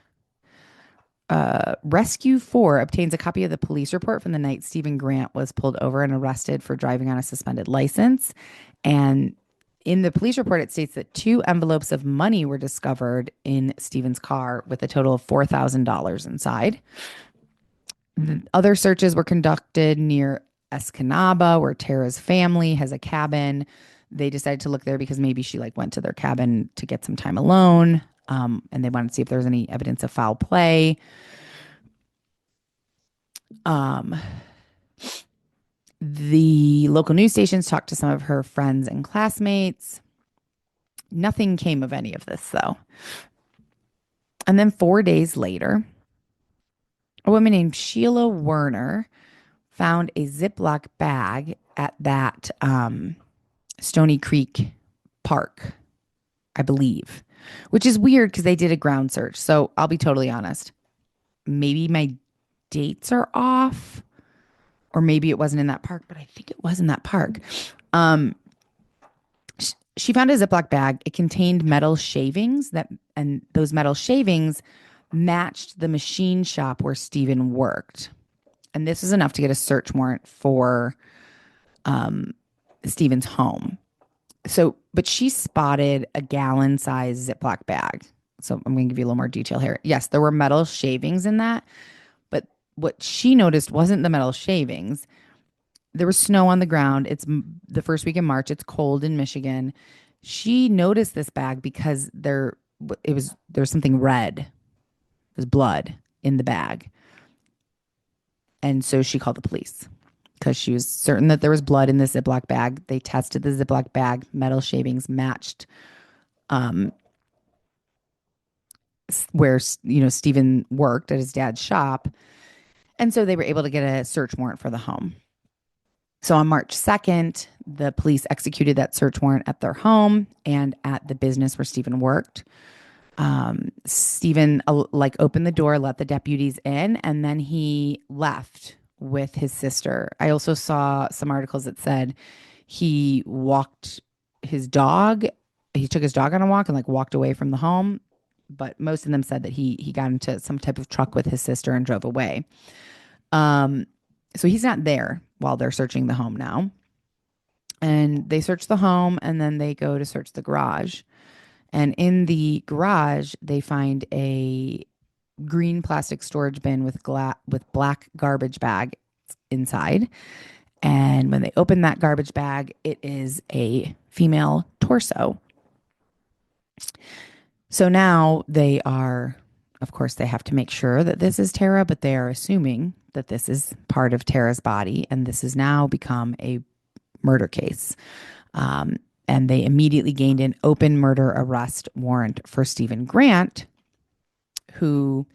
Rescue 4 obtains a copy of the police report from the night Stephen Grant was pulled over and arrested for driving on a suspended license. And in the police report, it states that 2 envelopes of money were discovered in Stephen's car with a total of $4,000 inside. The other searches were conducted near Escanaba, where Tara's family has a cabin. They decided to look there because maybe she like went to their cabin to get some time alone. And they wanted to see if there was any evidence of foul play. The local news stations talked to some of her friends and classmates. Nothing came of any of this, though. And then 4 days later, a woman named Sheila Werner found a Ziploc bag at that Stony Creek Park, I believe, which is weird because they did a ground search. So I'll be totally honest. Maybe my dates are off, or maybe it wasn't in that park, but I think it was in that park. She found a Ziploc bag. It contained metal shavings and those metal shavings matched the machine shop where Stephen worked. And this was enough to get a search warrant for Stephen's home. So, but she spotted a gallon-sized Ziploc bag. So I'm going to give you a little more detail here. Yes, there were metal shavings in that, but what she noticed wasn't the metal shavings. There was snow on the ground. It's the first week in March. It's cold in Michigan. She noticed this bag because there's something red. There's blood in the bag. And so she called the police because she was certain that there was blood in the Ziploc bag. They tested the Ziploc bag. Metal shavings matched where, Stephen worked at his dad's shop. And so they were able to get a search warrant for the home. So on March 2nd, the police executed that search warrant at their home and at the business where Stephen worked. Stephen opened the door, let the deputies in, and then he left with his sister. I also saw some articles that said he walked his dog. He took his dog on a walk and walked away from the home. But most of them said that he got into some type of truck with his sister and drove away. So he's not there while they're searching the home now. And they search the home and then they go to search the garage. And in the garage, they find a green plastic storage bin with black garbage bag inside. And when they open that garbage bag, it is a female torso. So now they are, of course, they have to make sure that this is Tara, but they are assuming that this is part of Tara's body. And this has now become a murder case. And they immediately gained an open murder arrest warrant for Stephen Grant, who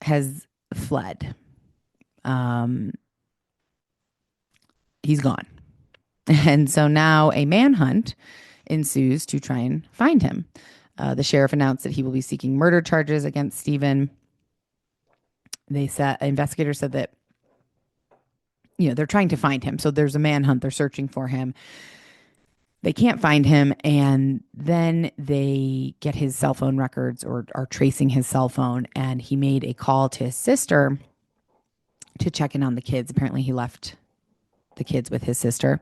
has fled. He's gone. And so now a manhunt ensues to try and find him. The sheriff announced that he will be seeking murder charges against Stephen. Investigators said that, they're trying to find him. So there's a manhunt. They're searching for him. They can't find him. And then they get his cell phone records or are tracing his cell phone. And he made a call to his sister to check in on the kids. Apparently he left the kids with his sister.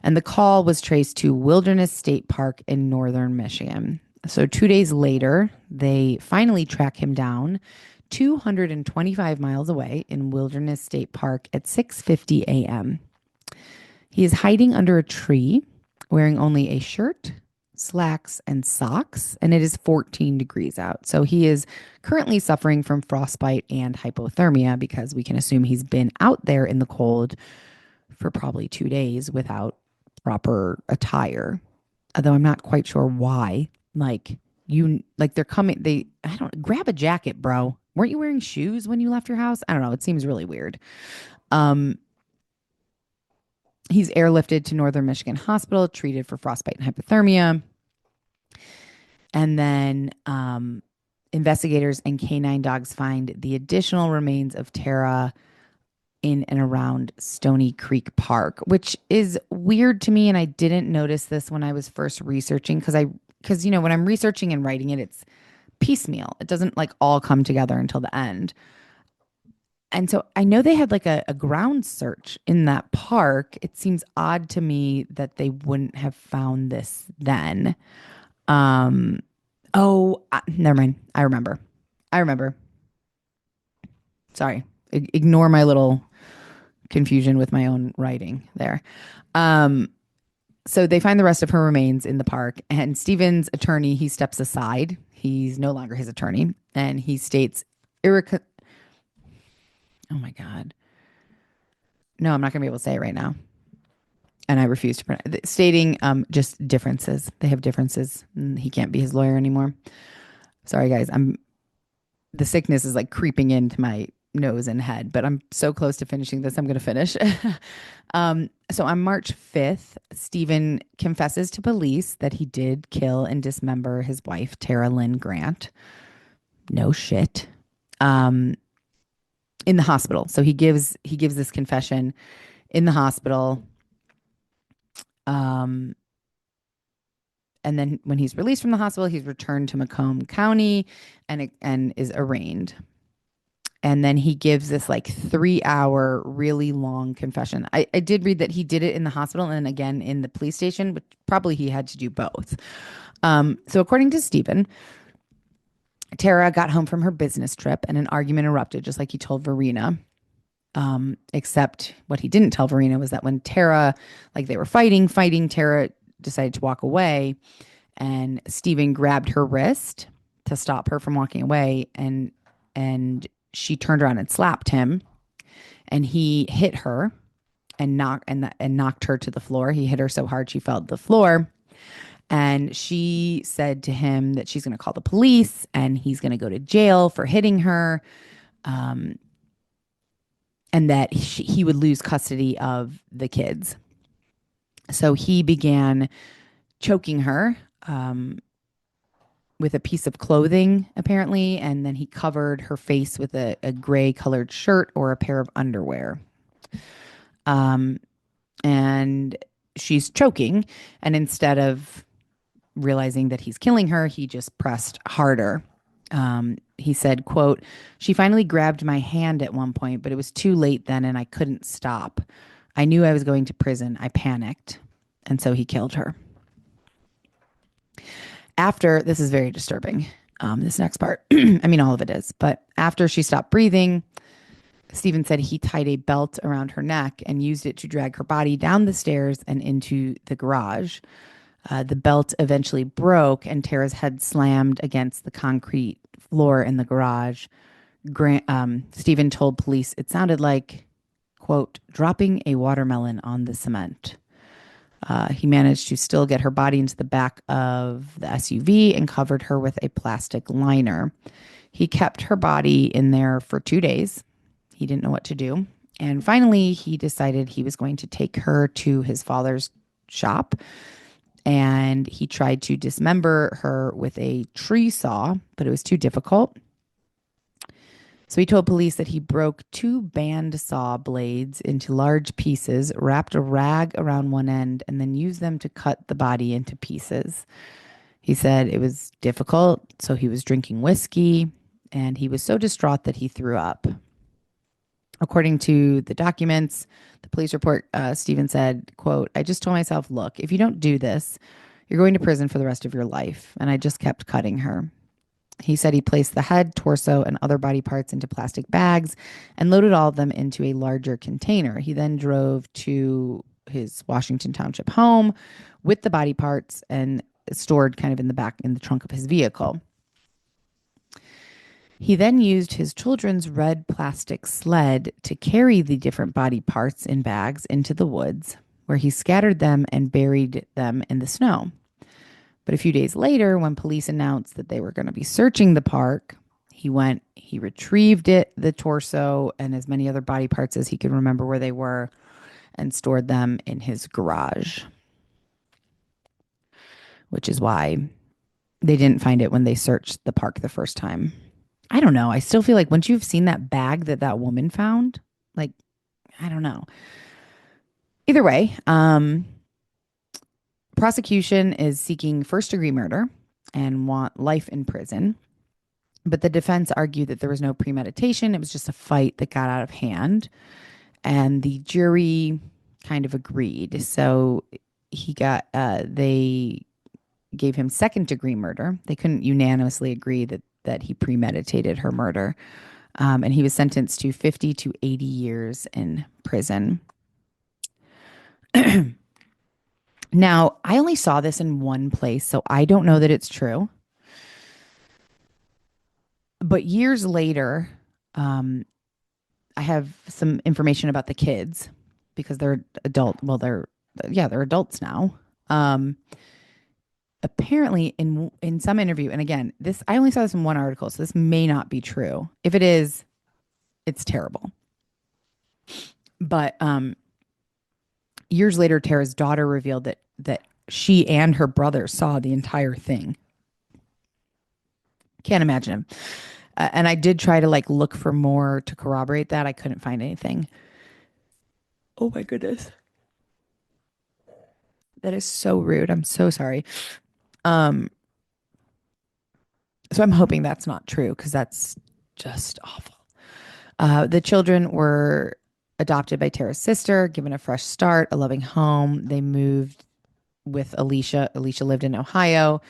And the call was traced to Wilderness State Park in northern Michigan. So 2 days later, they finally track him down 225 miles away in Wilderness State Park at 6:50 a.m. He is hiding under a tree, wearing only a shirt, slacks, and socks, and it is 14 degrees out. So he is currently suffering from frostbite and hypothermia because we can assume he's been out there in the cold for probably 2 days without proper attire. Although I'm not quite sure why. Like they're coming, I don't, grab a jacket, bro. Weren't you wearing shoes when you left your house? I don't know. It seems really weird. Um, he's airlifted to Northern Michigan Hospital, treated for frostbite and hypothermia. And then investigators and canine dogs find the additional remains of Tara in and around Stony Creek Park, which is weird to me. And I didn't notice this when I was first researching because, when I'm researching and writing it, it's piecemeal. It doesn't like all come together until the end. And so I know they had like a ground search in that park. It seems odd to me that they wouldn't have found this then. Um, Never mind. I remember. I remember. Sorry. Ignore my little confusion with my own writing there. Um, so they find the rest of her remains in the park, and Stephen's attorney, he steps aside. He's no longer his attorney, and he states, Erica, oh my God. No, I'm not going to be able to say it right now. And I refuse to pronounce stating just differences. They have differences. He can't be his lawyer anymore. Sorry, guys. The sickness is like creeping into my nose and head, but I'm so close to finishing this. I'm going to finish. So on March 5th, Stephen confesses to police that he did kill and dismember his wife, Tara Lynn Grant. No shit. In the hospital. So he gives this confession in the hospital. And then when he's released from the hospital, he's returned to Macomb County and is arraigned. And then he gives this like 3 hour, really long confession. I did read that he did it in the hospital and again in the police station, but probably he had to do both. So according to Stephen, Tara got home from her business trip and an argument erupted, just like he told Verena. Except what he didn't tell Verena was that when Tara, like they were fighting, Tara decided to walk away, and Stephen grabbed her wrist to stop her from walking away, and she turned around and slapped him, and he hit her and knocked her to the floor. He hit her so hard she fell to the floor. And she said to him that she's going to call the police and he's going to go to jail for hitting her. And that he would lose custody of the kids. So he began choking her with a piece of clothing, apparently, and then he covered her face with a gray colored shirt or a pair of underwear. And she's choking, and instead of realizing that he's killing her, he just pressed harder. He said, quote, "She finally grabbed my hand at one point, but it was too late then and I couldn't stop. I knew I was going to prison. I panicked." And so he killed her. This is very disturbing. This next part, I mean, all of it is, but after she stopped breathing, Stephen said he tied a belt around her neck and used it to drag her body down the stairs and into the garage. The belt eventually broke and Tara's head slammed against the concrete floor in the garage. Stephen told police it sounded like, quote, dropping a watermelon on the cement. He managed to still get her body into the back of the SUV and covered her with a plastic liner. He kept her body in there for 2 days. He didn't know what to do. And finally, he decided he was going to take her to his father's shop. And he tried to dismember her with a tree saw, but it was too difficult. So he told police that he broke 2 bandsaw blades into large pieces, wrapped a rag around one end, and then used them to cut the body into pieces. He said it was difficult, so he was drinking whiskey, and he was so distraught that he threw up. According to the documents, the police report, Stephen said, quote, "I just told myself, look, if you don't do this, you're going to prison for the rest of your life." And I just kept cutting her. He said he placed the head, torso, and other body parts into plastic bags and loaded all of them into a larger container. He then drove to his Washington Township home with the body parts and stored kind of in the back in the trunk of his vehicle. He then used his children's red plastic sled to carry the different body parts in bags into the woods, where he scattered them and buried them in the snow. But a few days later, when police announced that they were going to be searching the park, he retrieved the torso and as many other body parts as he could remember where they were, and stored them in his garage, which is why they didn't find it when they searched the park the first time. I don't know. I still feel like once you've seen that bag that woman found, like, I don't know. Either way, prosecution is seeking first-degree murder and want life in prison. But the defense argued that there was no premeditation. It was just a fight that got out of hand. And the jury kind of agreed. So they gave him second-degree murder. They couldn't unanimously agree that he premeditated her murder. And he was sentenced to 50 to 80 years in prison. Now, I only saw this in one place, so I don't know that it's true. But years later, I have some information about the kids because they're adult. Well, they're adults now. Apparently, in some interview, and again, this I only saw this in one article, so this may not be true. If it is, it's terrible. But years later, Tara's daughter revealed that she and her brother saw the entire thing. Can't imagine him. And I did try to look for more to corroborate that. I couldn't find anything. Oh my goodness. That is so rude. I'm so sorry. Um, so I'm hoping that's not true because that's just awful. The children were adopted by Tara's sister, given a fresh start, a loving home. They moved with Alicia. Alicia lived in Ohio.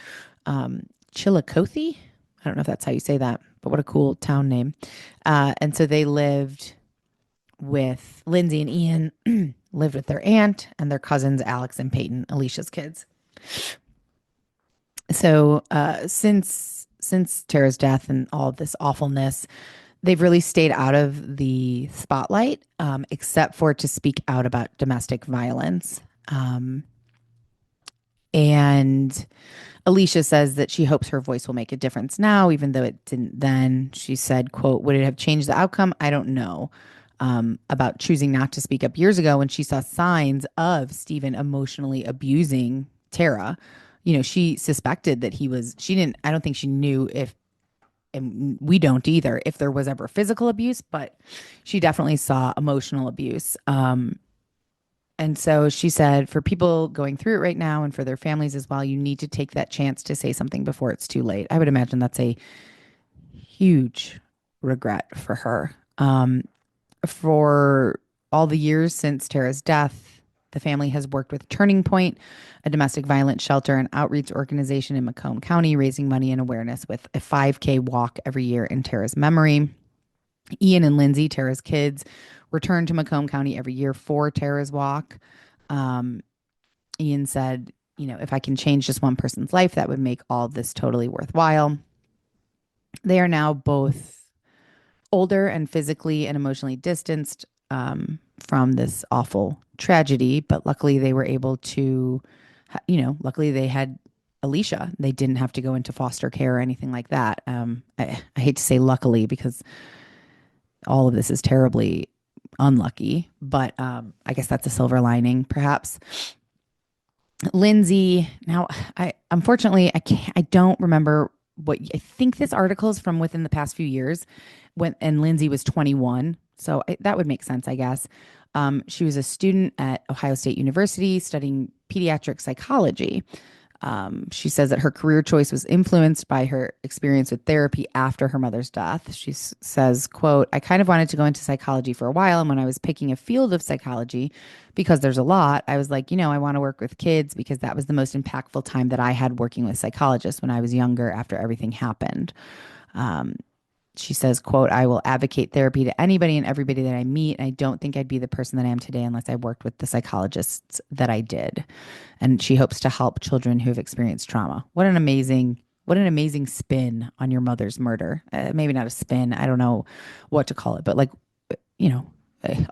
Chillicothe? I don't know if that's how you say that, but what a cool town name. And so they lived with Lindsay and Ian, lived with their aunt and their cousins, Alex and Peyton, Alicia's kids. So since Tara's death and all of this awfulness, they've really stayed out of the spotlight, except for to speak out about domestic violence. And Alicia says that she hopes her voice will make a difference now, even though it didn't then. She said, quote, "Would it have changed the outcome? I don't know." About choosing not to speak up years ago when she saw signs of Stephen emotionally abusing Tara. She suspected that I don't think she knew if, and we don't either, if there was ever physical abuse, but she definitely saw emotional abuse. And so she said, for people going through it right now and for their families as well, you need to take that chance to say something before it's too late. I would imagine that's a huge regret for her. For all the years since Tara's death, the family has worked with Turning Point, a domestic violence shelter and outreach organization in Macomb County, raising money and awareness with a 5K walk every year in Tara's memory. Ian and Lindsay, Tara's kids, return to Macomb County every year for Tara's walk. Ian said, if I can change just one person's life, that would make all of this totally worthwhile. They are now both older and physically and emotionally distanced from this awful tragedy, but luckily they were able to, luckily they had Alicia. They didn't have to go into foster care or anything like that. I hate to say luckily because all of this is terribly unlucky, but I guess that's a silver lining, perhaps. Lindsay, now unfortunately I don't remember I think this article is from within the past few years and Lindsay was 21. So that would make sense, I guess. She was a student at Ohio State University studying pediatric psychology. She says that her career choice was influenced by her experience with therapy after her mother's death. She says, quote, "I kind of wanted to go into psychology for a while. And when I was picking a field of psychology, because there's a lot, I was like, I want to work with kids because that was the most impactful time that I had working with psychologists when I was younger after everything happened." She says, quote, I will advocate therapy to anybody and everybody that I meet. And I don't think I'd be the person that I am today unless I worked with the psychologists that I did. And she hopes to help children who have experienced trauma. What an amazing spin on your mother's murder. Maybe not a spin. I don't know what to call it, but like, you know,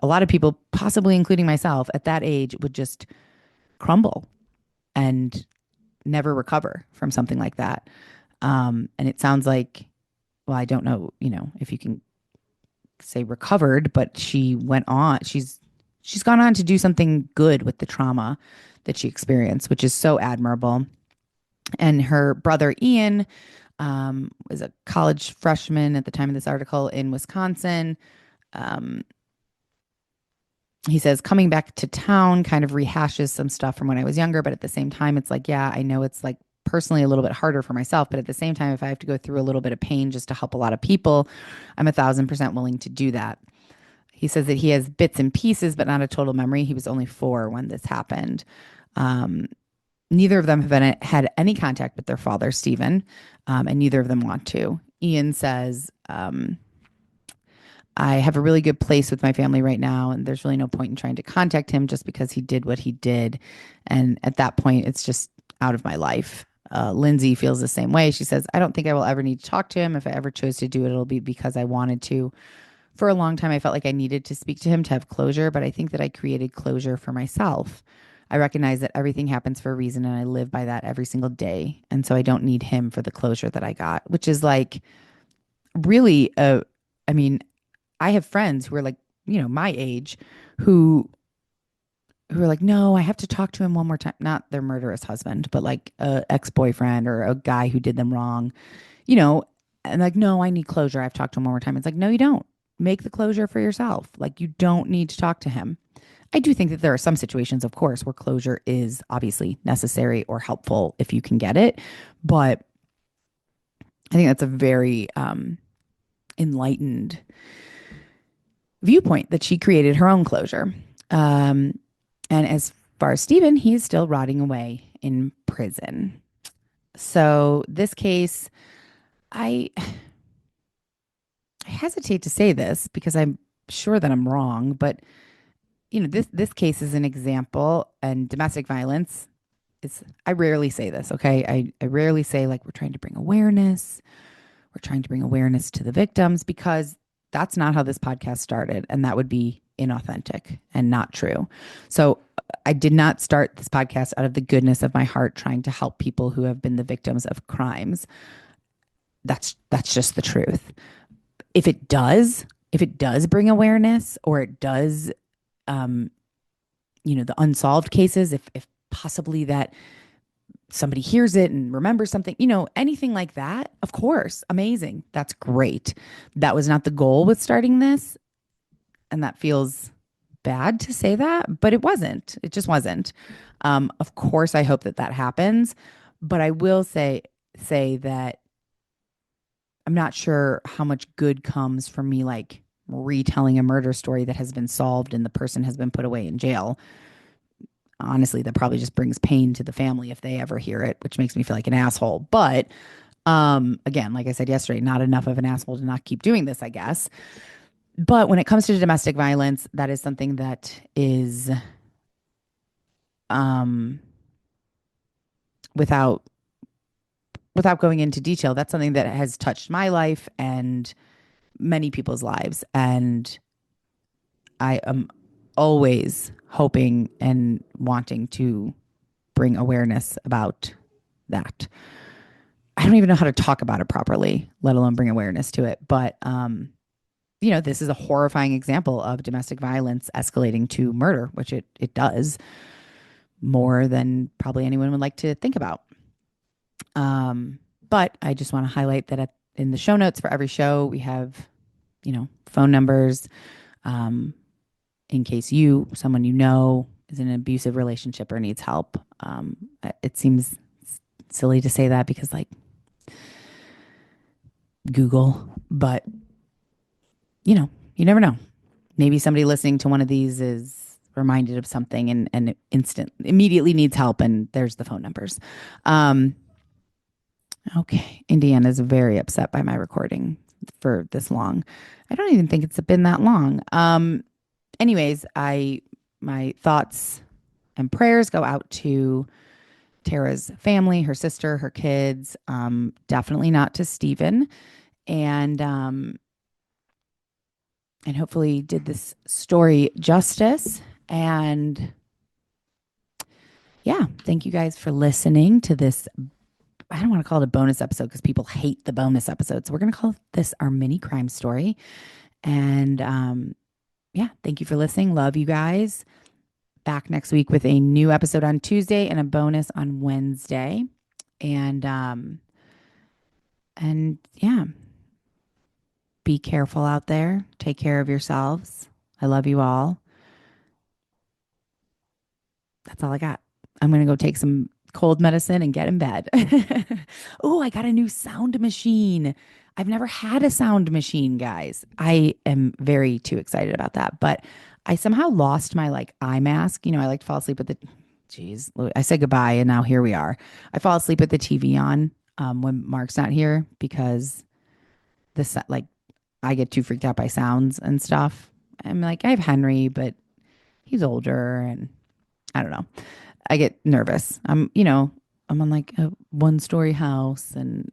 a lot of people, possibly including myself at that age, would just crumble and never recover from something like that. And it sounds like, well, I don't know, if you can say recovered, but she went on. She's gone on to do something good with the trauma that she experienced, which is so admirable. And her brother Ian was a college freshman at the time of this article in Wisconsin. Um, he says coming back to town kind of rehashes some stuff from when I was younger, but at the same time, it's like, yeah, I know it's like personally a little bit harder for myself, but at the same time, if I have to go through a little bit of pain just to help a lot of people, I'm 1,000% willing to do that. He says that he has bits and pieces, but not a total memory. He was only 4 when this happened. Um, Neither of them have had any contact with their father, Stephen, and neither of them want to. Ian says, I have a really good place with my family right now, and there's really no point in trying to contact him just because he did what he did. And at that point, it's just out of my life. Lindsay feels the same way. She says, I don't think I will ever need to talk to him. If I ever chose to do it, it'll be because I wanted to. For a long time, I felt like I needed to speak to him to have closure, but I think that I created closure for myself. I recognize that everything happens for a reason, and I live by that every single day. And so I don't need him for the closure that I got, which is like really, I mean, I have friends who are like, my age who are like, no, I have to talk to him one more time. Not their murderous husband, but like a ex-boyfriend or a guy who did them wrong, you know, and like, no, I need closure. I've talked to him one more time. It's like, no, you don't. Make the closure for yourself. Like, you don't need to talk to him. I do think that there are some situations, of course, where closure is obviously necessary or helpful if you can get it. But I think that's a very enlightened viewpoint that she created her own closure. And as far as Stephen, he's still rotting away in prison. So this case, I I hesitate to say this because I'm sure that I'm wrong, but this case is an example, and domestic violence is, I rarely say this, okay? I rarely say like we're trying to bring awareness. We're trying to bring awareness to the victims because that's not how this podcast started, and that would be inauthentic and not true. So I did not start this podcast out of the goodness of my heart trying to help people who have been the victims of crimes. That's just the truth. If it does bring awareness, or it does, um, the unsolved cases, if possibly that somebody hears it and remembers something, anything like that, of course, amazing. That's great. That was not the goal with starting this. And that feels bad to say that, but it wasn't. It just wasn't. Of course, I hope that that happens. But I will say that I'm not sure how much good comes from me like retelling a murder story that has been solved and the person has been put away in jail. Honestly, that probably just brings pain to the family if they ever hear it, which makes me feel like an asshole. But again, like I said yesterday, not enough of an asshole to not keep doing this, I guess. But when it comes to domestic violence, that is something that is um without going into detail, that's something that has touched my life and many people's lives. And I am always hoping and wanting to bring awareness about that. I don't even know how to talk about it properly, let alone bring awareness to it. But this is a horrifying example of domestic violence escalating to murder, which it does more than probably anyone would like to think about. But I just want to highlight that in the show notes for every show, we have, phone numbers, in case someone is in an abusive relationship or needs help. It seems silly to say that because like Google, but you never know. Maybe somebody listening to one of these is reminded of something and immediately needs help, and there's the phone numbers. Okay. Indiana's very upset by my recording. for this long. I don't even think it's been that long. Anyways, my thoughts and prayers go out to Tara's family, her sister, her kids. Definitely not to Stephen, and and hopefully did this story justice. And yeah, thank you guys for listening to this. I don't want to call it a bonus episode because people hate the bonus episodes. So we're going to call this our mini crime story. And yeah, thank you for listening. Love you guys. Back next week with a new episode on Tuesday and a bonus on Wednesday. And yeah, be careful out there. Take care of yourselves. I love you all. That's all I got. I'm going to go take some cold medicine and get in bed. Oh, I got a new sound machine. I've never had a sound machine, guys. I am very too excited about that. But I somehow lost my like eye mask. I like to fall asleep with the, geez, I said goodbye and now here we are. I fall asleep with the TV on when Mark's not here because this, like, I get too freaked out by sounds and stuff. I'm like, I have Henry, but he's older and I don't know. I get nervous. I'm on like a 1-story house and,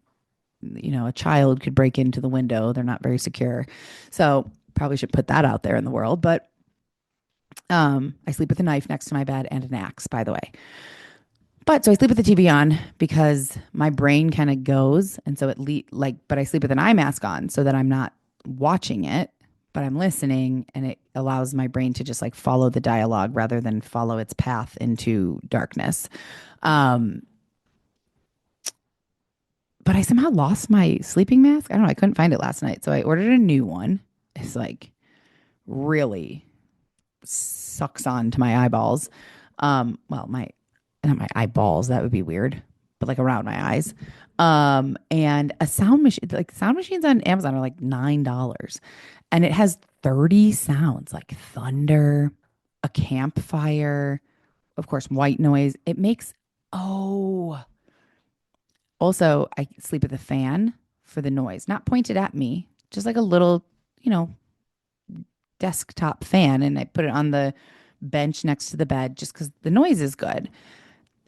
a child could break into the window. They're not very secure. So probably should put that out there in the world. But I sleep with a knife next to my bed and an axe, by the way. But so I sleep with the TV on because my brain kind of goes. And so but I sleep with an eye mask on so that I'm not watching it, but I'm listening, and it allows my brain to just like follow the dialogue rather than follow its path into darkness. Um, but I somehow lost my sleeping mask. I don't know. I couldn't find it last night. So I ordered a new one. It's like really sucks on to my eyeballs. Well, not my eyeballs, that would be weird, but like around my eyes. And a sound machine, like sound machines on Amazon are like $9 and it has 30 sounds like thunder, a campfire, of course, white noise. It makes, oh, also I sleep with a fan for the noise, not pointed at me, just like a little, you know, desktop fan. And I put it on the bench next to the bed just because the noise is good.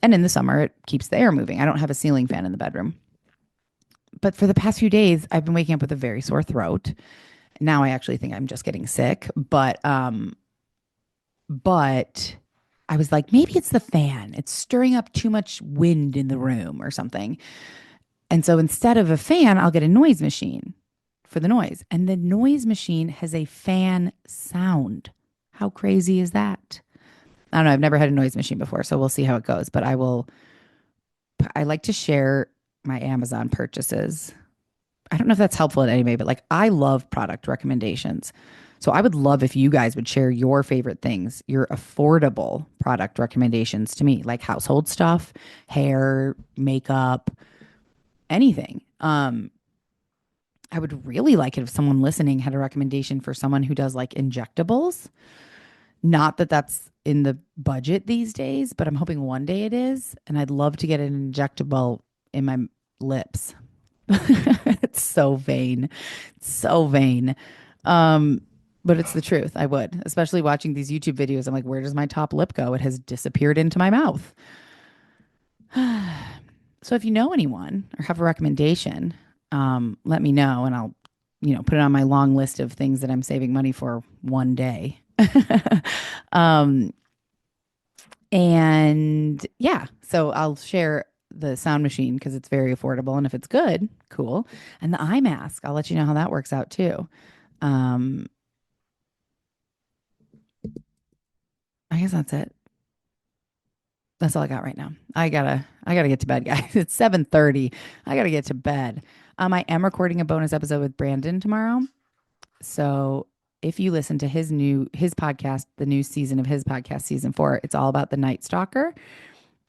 And in the summer, it keeps the air moving. I don't have a ceiling fan in the bedroom. But for the past few days, I've been waking up with a very sore throat. Now I actually think I'm just getting sick. But I was like, maybe it's the fan. It's stirring up too much wind in the room or something. And so instead of a fan, I'll get a noise machine for the noise. And the noise machine has a fan sound. How crazy is that? I don't know. I've never had a noise machine before, so we'll see how it goes. But I like to share my Amazon purchases. I don't know if that's helpful in any way, but like I love product recommendations. So I would love if you guys would share your favorite things, your affordable product recommendations to me, like household stuff, hair, makeup, anything. I would really like it if someone listening had a recommendation for someone who does like injectables. Not that that's in the budget these days, but I'm hoping one day it is. And I'd love to get an injectable in my lips. It's so vain. It's so vain. But it's the truth. I would, especially watching these YouTube videos. I'm like, where does my top lip go? It has disappeared into my mouth. So if you know anyone or have a recommendation, let me know and I'll, put it on my long list of things that I'm saving money for one day. um, and yeah, so I'll share the sound machine because it's very affordable. And if it's good, cool. And the eye mask, I'll let you know how that works out too. Um, I guess that's it. That's all I got right now. I gotta get to bed, guys. It's 7:30. I gotta get to bed. I am recording a bonus episode with Brandon tomorrow. So if you listen to his podcast, the new season of his podcast, season 4, it's all about the Night Stalker.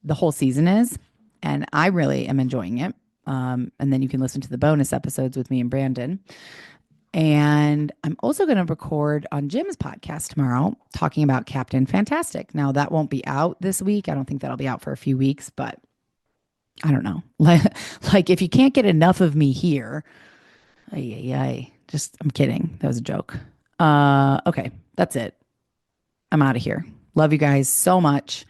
The whole season is, and I really am enjoying it. And then you can listen to the bonus episodes with me and Brandon. And I'm also going to record on Jim's podcast tomorrow talking about Captain Fantastic. Now, that won't be out this week. I don't think that'll be out for a few weeks, but I don't know. Like if you can't get enough of me here, Ay, ay, ay. Just, I'm kidding. That was a joke. Okay, that's it. I'm out of here. Love you guys so much.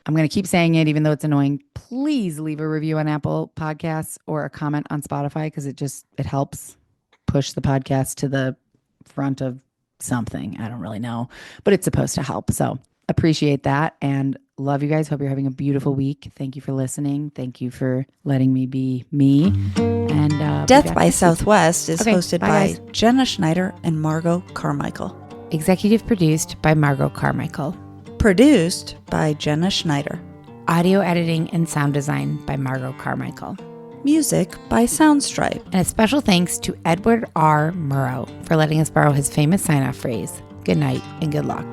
I'm going to keep saying it, even though it's annoying. Please leave a review on Apple Podcasts or a comment on Spotify because it helps push the podcast to the front of something. I don't really know, but it's supposed to help. So appreciate that and love you guys. Hope you're having a beautiful week. Thank you for listening. Thank you for letting me be me. And Death by Southwest is hosted by guys. Jenna Schneider and Margot Carmichael. Executive produced by Margot Carmichael. Produced by Jenna Schneider. Audio editing and sound design by Margot Carmichael. Music by Soundstripe. And a special thanks to Edward R. Murrow for letting us borrow his famous sign-off phrase, good night and good luck.